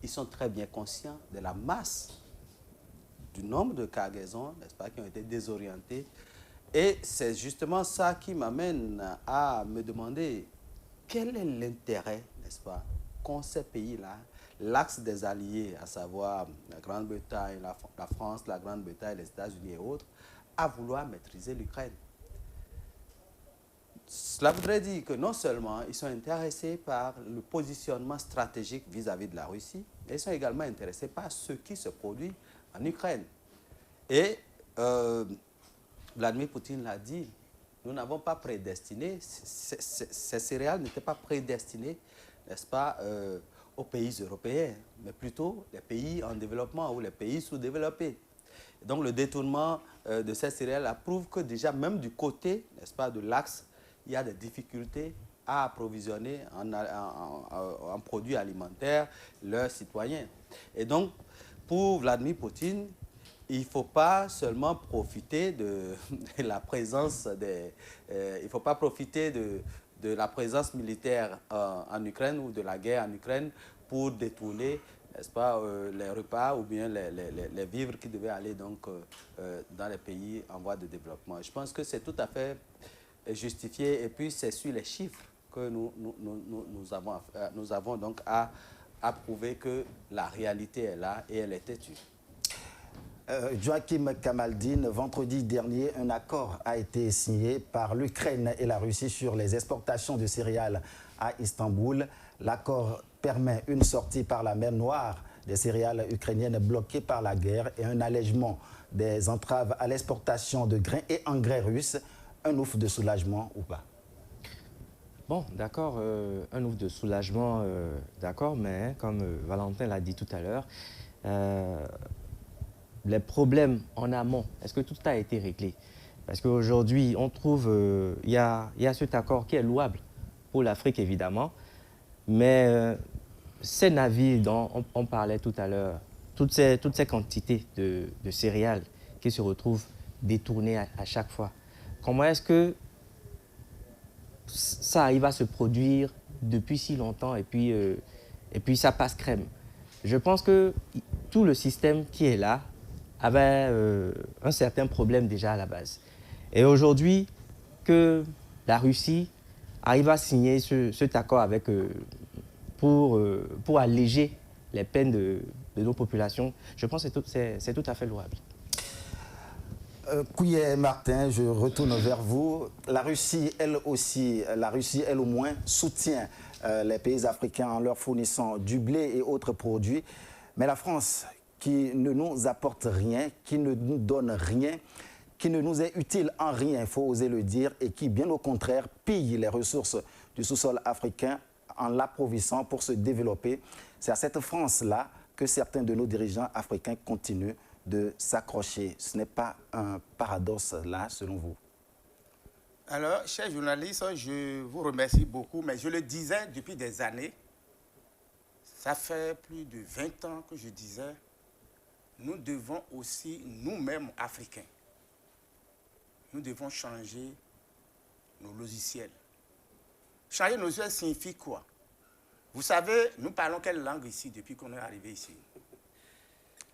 ils sont très bien conscients de la masse, du nombre de cargaisons, n'est-ce pas, qui ont été désorientées. Et c'est justement ça qui m'amène à me demander quel est l'intérêt, n'est-ce pas, qu'ont ces pays-là, l'axe des alliés, à savoir la Grande-Bretagne, la France, la Grande-Bretagne, les États-Unis et autres, à vouloir maîtriser l'Ukraine. Cela voudrait dire que non seulement ils sont intéressés par le positionnement stratégique vis-à-vis de la Russie, mais ils sont également intéressés par ce qui se produit en Ukraine. Et Vladimir Poutine l'a dit, nous n'avons pas prédestiné, ces céréales n'étaient pas prédestinées, n'est-ce pas, aux pays européens, mais plutôt les pays en développement ou les pays sous-développés. Donc le détournement de ces céréales prouve que déjà même du côté, n'est-ce pas, de l'axe, il y a des difficultés à approvisionner en produits alimentaires leurs citoyens. Et donc, pour Vladimir Poutine, il ne faut pas seulement profiter de la présence il faut pas profiter de la présence militaire en Ukraine ou de la guerre en Ukraine pour détourner, n'est-ce pas, les repas ou bien les vivres qui devaient aller donc dans les pays en voie de développement. Je pense que c'est tout à fait justifié et puis c'est sur les chiffres que nous avons donc à prouver que la réalité est là et elle est têtue. Joachim Kamaldine, vendredi dernier, un accord a été signé par l'Ukraine et la Russie sur les exportations de céréales à Istanbul. L'accord permet une sortie par la mer Noire des céréales ukrainiennes bloquées par la guerre et un allègement des entraves à l'exportation de grains et engrais russes. Un ouf de soulagement ou pas? Bon, d'accord, un ouf de soulagement, d'accord, mais comme Valentin l'a dit tout à l'heure, les problèmes en amont, est-ce que tout a été réglé? Parce qu'aujourd'hui, on trouve, il y a cet accord qui est louable pour l'Afrique, évidemment, mais ces navires dont on parlait tout à l'heure, toutes ces quantités de céréales qui se retrouvent détournées à chaque fois, comment est-ce que ça arrive à se produire depuis si longtemps et puis ça passe crème? Je pense que tout le système qui est là avait un certain problème déjà à la base. Et aujourd'hui, que la Russie arrive à signer cet accord avec, pour alléger les peines de nos populations, je pense que c'est tout à fait louable. Couillet Martin, je retourne vers vous. La Russie, elle au moins, soutient les pays africains en leur fournissant du blé et autres produits. Mais la France, qui ne nous apporte rien, qui ne nous donne rien, qui ne nous est utile en rien, il faut oser le dire, et qui, bien au contraire, pille les ressources du sous-sol africain en l'approvissant pour se développer. C'est à cette France-là que certains de nos dirigeants africains continuent de s'accrocher. Ce n'est pas un paradoxe là, selon vous? Alors, chers journalistes, je vous remercie beaucoup, mais je le disais depuis des années, ça fait plus de 20 ans que je disais, nous devons aussi, nous-mêmes, Africains, nous devons changer nos logiciels. Changer nos logiciels signifie quoi? Vous savez, nous parlons quelle langue ici depuis qu'on est arrivé ici?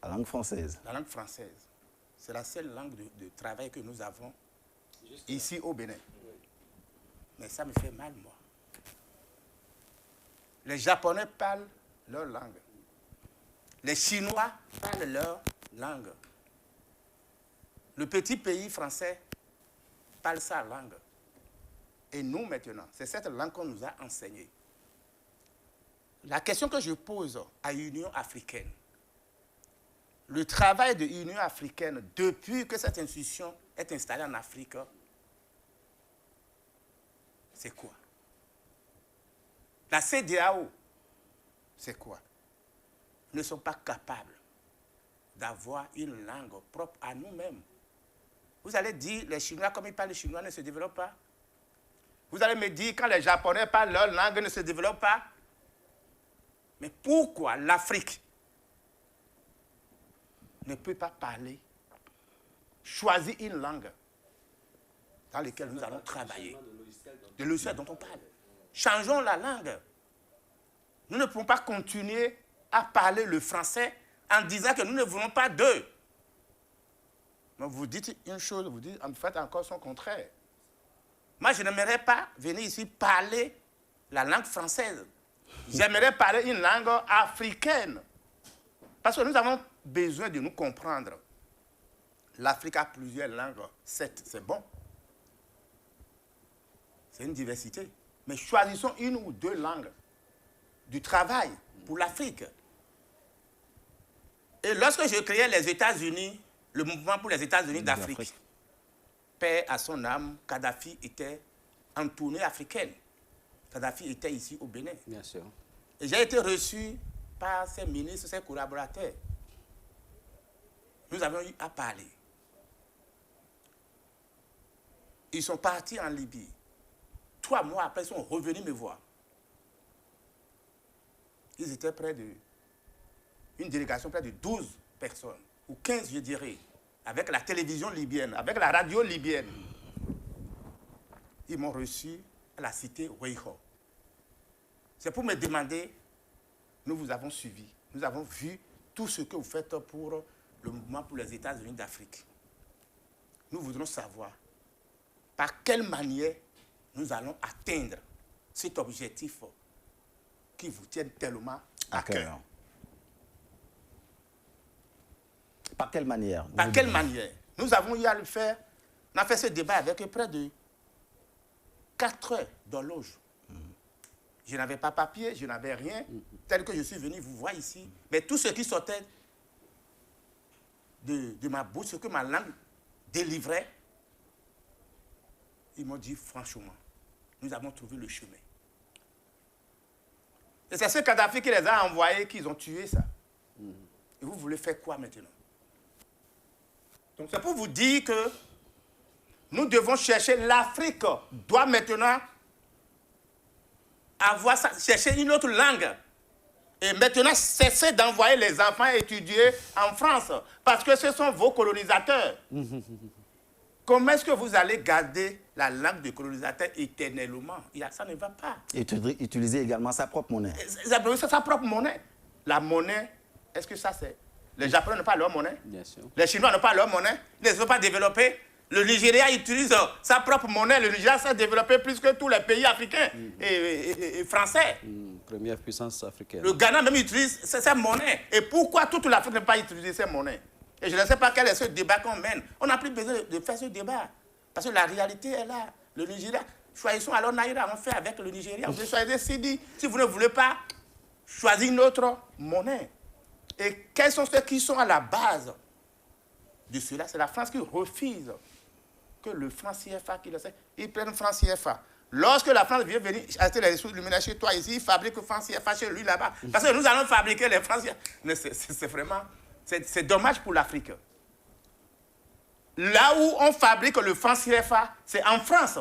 La langue française. La langue française. C'est la seule langue de travail que nous avons ici au Bénin. Mais ça me fait mal, moi. Les Japonais parlent leur langue. Les Chinois parlent leur langue. Le petit pays français parle sa langue. Et nous, maintenant, c'est cette langue qu'on nous a enseignée. La question que je pose à l'Union africaine, le travail de l'Union africaine, depuis que cette institution est installée en Afrique, c'est quoi? La CEDEAO, c'est quoi? Nous ne sommes pas capables d'avoir une langue propre à nous-mêmes. Vous allez dire, les Chinois, comme ils parlent le chinois, ne se développent pas. Vous allez me dire, quand les Japonais parlent leur langue, ne se développent pas. Mais pourquoi l'Afrique ne peut pas parler, choisir une langue dans laquelle nous allons travailler, de logiciel dont on parle? Changeons la langue. Nous ne pouvons pas continuer à parler le français en disant que nous ne voulons pas d'eux. Mais vous dites une chose, vous dites en fait encore son contraire. Moi, je n'aimerais pas venir ici parler la langue française. J'aimerais parler une langue africaine. Parce que nous avons besoin de nous comprendre. L'Afrique a plusieurs langues, c'est bon. C'est une diversité. Mais choisissons une ou deux langues du travail pour l'Afrique. Et lorsque je créais les États-Unis, le mouvement pour les États-Unis d'Afrique, paix à son âme, Kadhafi était en tournée africaine. Kadhafi était ici au Bénin. Bien sûr. Et j'ai été reçu par ses ministres, ses collaborateurs. Nous avons eu à parler. Ils sont partis en Libye. 3 mois après, ils sont revenus me voir. Ils étaient une délégation près de 12 personnes ou 15, je dirais, avec la télévision libyenne, avec la radio libyenne. Ils m'ont reçu à la cité Weiho. C'est pour me demander, nous vous avons suivi, nous avons vu tout ce que vous faites pour le mouvement pour les États-Unis d'Afrique. Nous voudrons savoir par quelle manière nous allons atteindre cet objectif qui vous tient tellement à cœur. Par quelle manière? Par quelle manière? Nous avons eu à le faire. On a fait ce débat avec près de 4 heures d'horloge. Je n'avais pas papier, je n'avais rien. Tel que je suis venu vous voir ici. Mais tout ce qui sortait de ma bouche, ce que ma langue délivrait, ils m'ont dit franchement, nous avons trouvé le chemin. Et c'est ce Kadhafi qui les a envoyés, qu'ils ont tué ça. Et vous voulez faire quoi maintenant? Donc c'est pour vous dire que nous devons chercher, l'Afrique doit maintenant chercher une autre langue. Et maintenant cesser d'envoyer les enfants étudier en France, parce que ce sont vos colonisateurs. Comment est-ce que vous allez garder la langue de colonisateur éternellement? Ça ne va pas. Et utiliser également sa propre monnaie. C'est sa propre monnaie. La monnaie, est-ce que ça c'est... Les Japonais n'ont pas leur monnaie. Bien sûr. Les Chinois n'ont pas leur monnaie. Ils ne sont pas développés. Le Nigeria utilise sa propre monnaie. Le Nigeria s'est développé plus que tous les pays africains et français. Première puissance africaine. Le Ghana même utilise sa monnaie. Et pourquoi toute l'Afrique n'a pas utilisé sa monnaie? Et je ne sais pas quel est ce débat qu'on mène. On n'a plus besoin de faire ce débat. Parce que la réalité est là. Le Nigeria, choisissons alors Naira, on fait avec le Nigeria. Vous choisissez Sidi. Si vous ne voulez pas, choisir notre monnaie. Et quels sont ceux qui sont à la base de cela? C'est la France qui refuse que le franc CFA, ils prennent le franc CFA. Lorsque la France vient venir acheter les ressources lumineuses chez toi ici, il fabrique le franc CFA chez lui là-bas. Parce que nous allons fabriquer les francs CFA. C'est vraiment... C'est dommage pour l'Afrique. Là où on fabrique le franc CFA, c'est en France.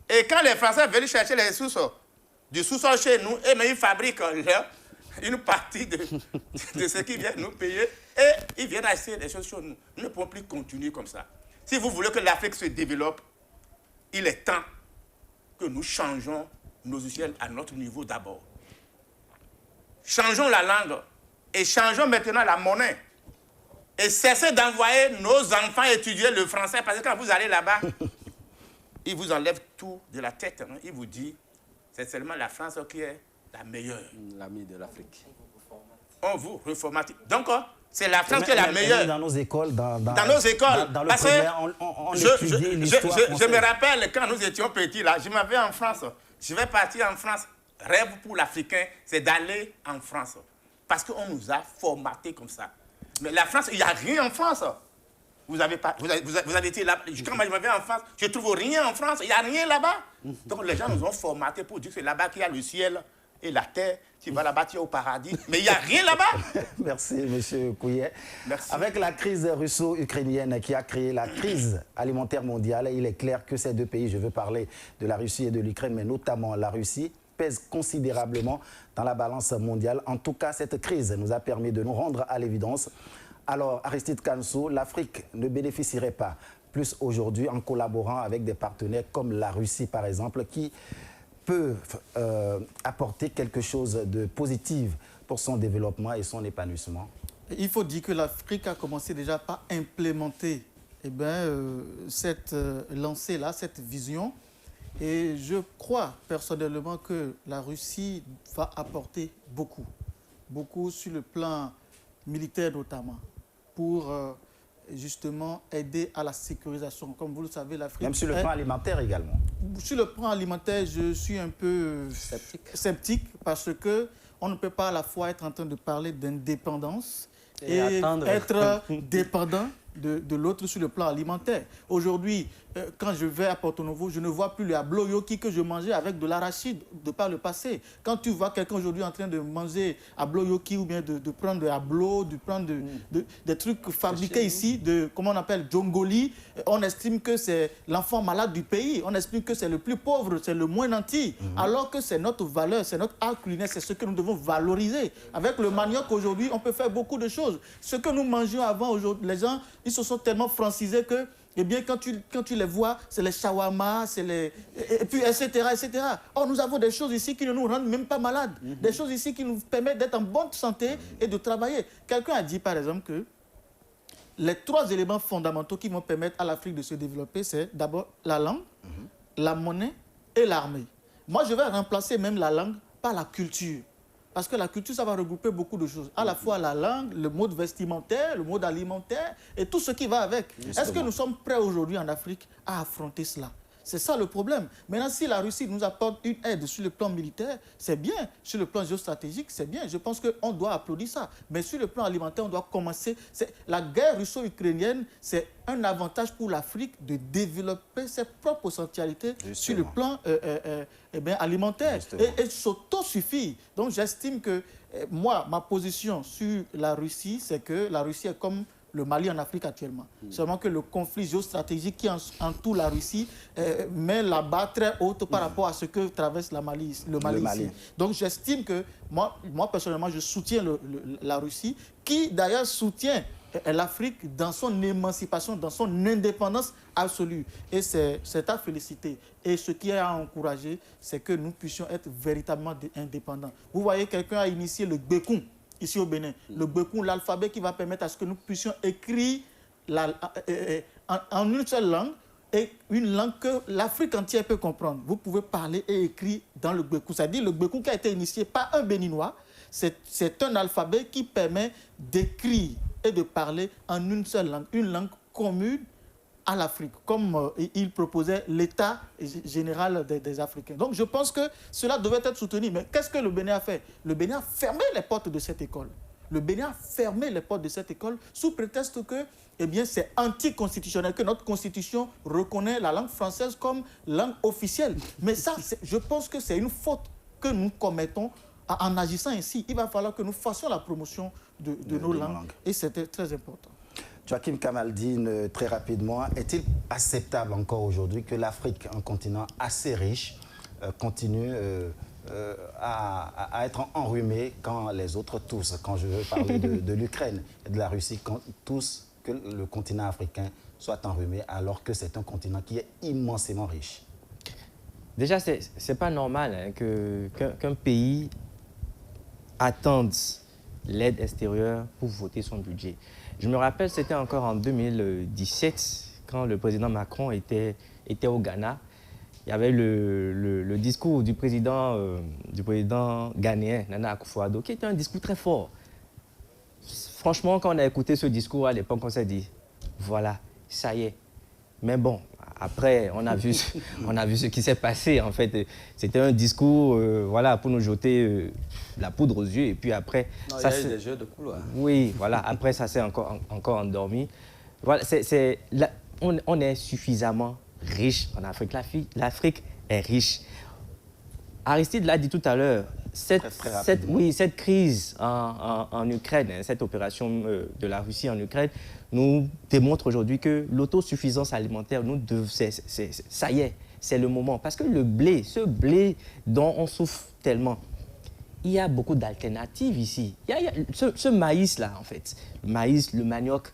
Et quand les Français veulent chercher les ressources du sous-sol chez nous, ils fabriquent une partie de ce qu'ils viennent nous payer et ils viennent acheter des choses chez nous. Nous ne pouvons plus continuer comme ça. Si vous voulez que l'Afrique se développe, il est temps que nous changeons nos logiciels à notre niveau d'abord. Changeons la langue et changeons maintenant la monnaie. Et cessez d'envoyer nos enfants étudier le français parce que quand vous allez là-bas, ils vous enlèvent tout de la tête. Ils vous disent, c'est seulement la France qui est la meilleure. L'ami de l'Afrique. On vous reformate. Donc, c'est la France qui est la meilleure. Dans nos écoles, dans nos écoles. Dans le primaire, on étudie l'histoire française. Je me rappelle, quand nous étions petits, là, je m'avais en France. Je vais partir en France. Rêve pour l'Africain, c'est d'aller en France. Parce qu'on nous a formatés comme ça. Mais la France, il n'y a rien en France. Vous avez été là. Quand je m'avais en France, je ne trouve rien en France. Il n'y a rien là-bas. Donc les gens nous ont formatés pour dire que c'est là-bas qu'il y a le ciel et la terre. Tu vas là-bas, tu es au paradis. Mais il n'y a rien là-bas. Merci, M. Couillet. Merci. Avec la crise russo-ukrainienne qui a créé la crise alimentaire mondiale, il est clair que ces deux pays, je veux parler de la Russie et de l'Ukraine, mais notamment la Russie, pèse considérablement dans la balance mondiale. En tout cas, cette crise nous a permis de nous rendre à l'évidence. Alors, Aristide Kanso, l'Afrique ne bénéficierait pas plus aujourd'hui en collaborant avec des partenaires comme la Russie, par exemple, qui peuvent apporter quelque chose de positif pour son développement et son épanouissement? Il faut dire que l'Afrique a commencé déjà par implémenter cette lancée-là, cette vision. Et je crois personnellement que la Russie va apporter beaucoup. Beaucoup sur le plan militaire notamment, pour justement aider à la sécurisation. Comme vous le savez, l'Afrique... Même sur le plan alimentaire également. Sur le plan alimentaire, je suis un peu sceptique parce qu'on ne peut pas à la fois être en train de parler d'indépendance et être dépendant de l'autre sur le plan alimentaire. Aujourd'hui, quand je vais à Porto Novo, je ne vois plus le ablo yoki que je mangeais avec de l'arachide de par le passé. Quand tu vois quelqu'un aujourd'hui en train de manger ablo yoki ou bien de prendre de ablo, de prendre des trucs fabriqués ici, comment on appelle, jongoli, on estime que c'est l'enfant malade du pays, on estime que c'est le plus pauvre, c'est le moins nanti, alors que c'est notre valeur, c'est notre art culinaire, c'est ce que nous devons valoriser. Avec le manioc aujourd'hui, on peut faire beaucoup de choses. Ce que nous mangions avant, aujourd'hui, les gens, ils se sont tellement francisés que, eh bien, quand tu les vois, c'est les shawarma, c'est les... Et puis, etc., etc. Or, nous avons des choses ici qui ne nous rendent même pas malades. Des choses ici qui nous permettent d'être en bonne santé et de travailler. Quelqu'un a dit, par exemple, que les 3 éléments fondamentaux qui vont permettre à l'Afrique de se développer, c'est d'abord la langue, la monnaie et l'armée. Moi, je vais remplacer même la langue par la culture. Parce que la culture, ça va regrouper beaucoup de choses. À la fois la langue, le mode vestimentaire, le mode alimentaire et tout ce qui va avec. Est-ce que nous sommes prêts aujourd'hui en Afrique à affronter cela? C'est ça le problème. Maintenant, si la Russie nous apporte une aide sur le plan militaire, c'est bien. Sur le plan géostratégique, c'est bien. Je pense qu'on doit applaudir ça. Mais sur le plan alimentaire, on doit commencer. La guerre russo-ukrainienne, c'est un avantage pour l'Afrique de développer ses propres potentialités sur le plan alimentaire. Et s'auto-suffire. Donc, j'estime que moi, ma position sur la Russie, c'est que la Russie est comme le Mali en Afrique actuellement. Seulement que le conflit géostratégique qui entoure la Russie met la barre très haute par rapport à ce que traverse le Mali ici. Donc j'estime que, moi personnellement, je soutiens la Russie, qui d'ailleurs soutient l'Afrique dans son émancipation, dans son indépendance absolue. Et c'est à féliciter. Et ce qui est à encourager, c'est que nous puissions être véritablement indépendants. Vous voyez, quelqu'un a initié le Bekoun ici au Bénin. Le Bekoun, l'alphabet qui va permettre à ce que nous puissions écrire en une seule langue, et une langue que l'Afrique entière peut comprendre. Vous pouvez parler et écrire dans le Bekoun. C'est-à-dire le Bekoun qui a été initié par un Béninois, c'est un alphabet qui permet d'écrire et de parler en une seule langue, une langue commune à l'Afrique, comme il proposait l'État général des Africains. Donc je pense que cela devait être soutenu. Mais qu'est-ce que le Bénin a fait? Le Bénin a fermé les portes de cette école. Le Bénin a fermé les portes de cette école sous prétexte que c'est anticonstitutionnel, que notre constitution reconnaît la langue française comme langue officielle. Mais ça, je pense que c'est une faute que nous commettons en agissant ainsi. Il va falloir que nous fassions la promotion de nos langues. Et c'était très important. Joachim Kamaldine, très rapidement, est-il acceptable encore aujourd'hui que l'Afrique, un continent assez riche, continue à être enrhumé quand les autres toussent? Quand je veux parler de l'Ukraine et de la Russie, quand tous, que le continent africain soit enrhumé alors que c'est un continent qui est immensément riche. Déjà, c'est pas normal qu'un pays attende l'aide extérieure pour voter son budget. Je me rappelle, c'était encore en 2017, quand le président Macron était au Ghana. Il y avait le discours du président ghanéen, Nana Akufo-Addo, qui était un discours très fort. Franchement, quand on a écouté ce discours à l'époque, on s'est dit, voilà, ça y est. Mais bon, après, on a vu ce qui s'est passé, en fait. C'était un discours, voilà, pour nous jeter la poudre aux yeux. Et puis après... Non, il y a eu des jeux de couloir. Oui, voilà. Après, ça s'est encore endormi. Voilà, on est suffisamment riche en Afrique. L'Afrique est riche. Aristide l'a dit tout à l'heure. Cette crise en Ukraine, cette opération de la Russie en Ukraine, nous démontre aujourd'hui que l'autosuffisance alimentaire, ça y est, c'est le moment. Parce que le blé, ce blé dont on souffre tellement, il y a beaucoup d'alternatives ici. Il y a ce maïs-là, en fait, le maïs, le manioc,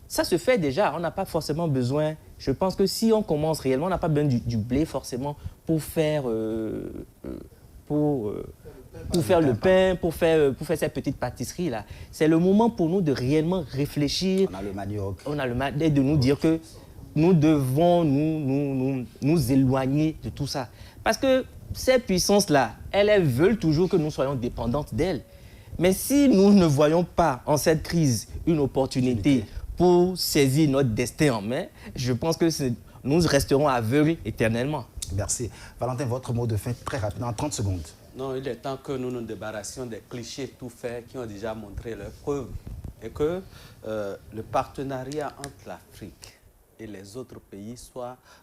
ça se fait déjà. On n'a pas forcément besoin, je pense que si on commence réellement, on n'a pas besoin du blé forcément pour faire... pour faire le pain, pour faire cette petite pâtisserie-là. C'est le moment pour nous de réellement réfléchir. On a le manioc. On a le manioc, et de nous dire que nous devons nous éloigner de tout ça. Parce que ces puissances-là, elles veulent toujours que nous soyons dépendantes d'elles. Mais si nous ne voyons pas en cette crise une opportunité pour saisir notre destin en main, je pense que nous resterons aveugles éternellement. Merci. Valentin, votre mot de fin très rapidement, en 30 secondes. Non, il est temps que nous nous débarrassions des clichés tout faits qui ont déjà montré leurs preuves et que le partenariat entre l'Afrique et les autres pays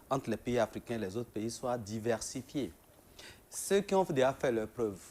entre les pays africains et les autres pays soit diversifié. Ceux qui ont déjà fait leurs preuves,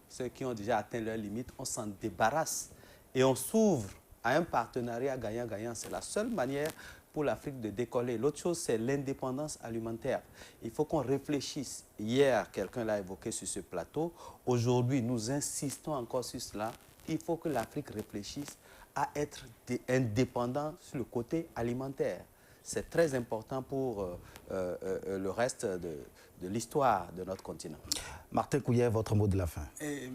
ceux qui ont déjà atteint leurs limites, on s'en débarrasse et on s'ouvre à un partenariat gagnant-gagnant. C'est la seule manière pour l'Afrique de décoller. L'autre chose, c'est l'indépendance alimentaire. Il faut qu'on réfléchisse. Hier, quelqu'un l'a évoqué sur ce plateau. Aujourd'hui, nous insistons encore sur cela. Il faut que l'Afrique réfléchisse à être indépendant sur le côté alimentaire. C'est très important pour le reste de l'histoire de notre continent. Martin Couillet, votre mot de la fin.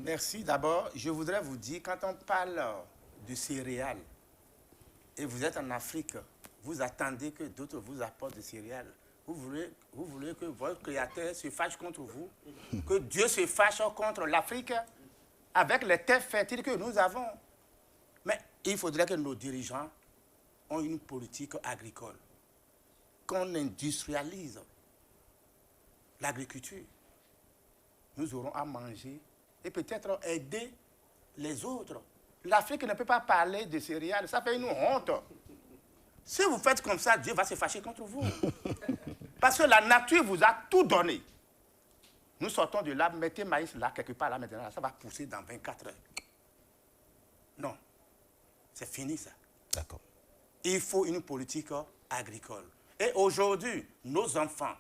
Merci. D'abord, je voudrais vous dire, quand on parle de céréales, et vous êtes en Afrique, vous attendez que d'autres vous apportent des céréales. Vous voulez que votre créateur se fâche contre vous, que Dieu se fâche contre l'Afrique avec les terres fertiles que nous avons. Mais il faudrait que nos dirigeants ont une politique agricole, qu'on industrialise l'agriculture. Nous aurons à manger et peut-être aider les autres. L'Afrique ne peut pas parler de céréales, ça fait une honte. Si vous faites comme ça, Dieu va se fâcher contre vous. Parce que la nature vous a tout donné. Nous sortons de là, mettez maïs là, quelque part là maintenant, ça va pousser dans 24 heures. Non, c'est fini ça. D'accord. Il faut une politique agricole. Et aujourd'hui, nos enfants,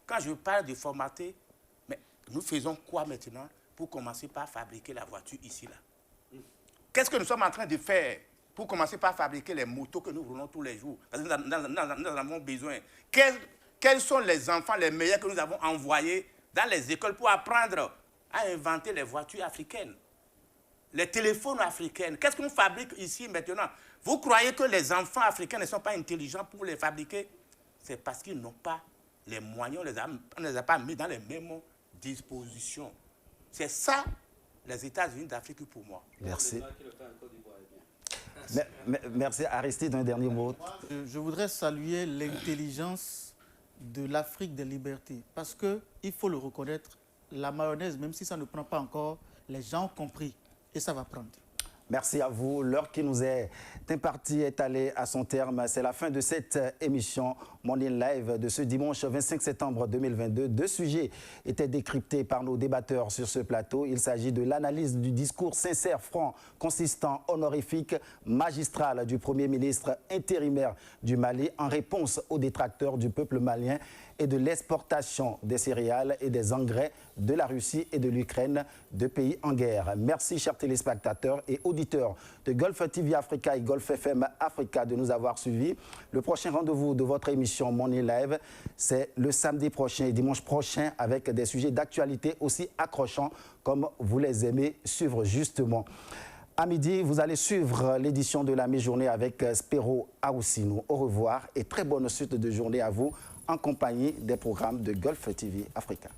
quand je parle de formater, mais nous faisons quoi maintenant pour commencer par fabriquer la voiture ici là? Qu'est-ce que nous sommes en train de faire pour commencer par fabriquer les motos que nous roulons tous les jours? Parce que nous en avons besoin. Quels sont les enfants les meilleurs que nous avons envoyés dans les écoles pour apprendre à inventer les voitures africaines, les téléphones africains? Qu'est-ce qu'on fabrique ici maintenant? Vous croyez que les enfants africains ne sont pas intelligents pour les fabriquer? C'est parce qu'ils n'ont pas les moyens, on ne les a pas mis dans les mêmes dispositions. C'est ça, les États-Unis d'Afrique pour moi. Merci. Merci. Aristide, un dernier mot. Je voudrais saluer l'intelligence de l'Afrique des libertés. Parce qu'il faut le reconnaître, la mayonnaise, même si ça ne prend pas encore, les gens ont compris et ça va prendre. Merci à vous. L'heure qui nous est impartie est allée à son terme. C'est la fin de cette émission Morning Live de ce dimanche 25 septembre 2022. Deux sujets étaient décryptés par nos débatteurs sur ce plateau. Il s'agit de l'analyse du discours sincère, franc, consistant, honorifique, magistral du Premier ministre intérimaire du Mali en réponse aux détracteurs du peuple malien et de l'exportation des céréales et des engrais de la Russie et de l'Ukraine, deux pays en guerre. Merci, chers téléspectateurs et auditeurs de Golf TV Africa et Golf FM Africa de nous avoir suivis. Le prochain rendez-vous de votre émission Morning Live, c'est le samedi prochain et dimanche prochain avec des sujets d'actualité aussi accrochants comme vous les aimez suivre justement. À midi, vous allez suivre l'édition de la mi-journée avec Spero Aoussinou. Au revoir et très bonne suite de journée à vous en compagnie des programmes de Golf TV Africa.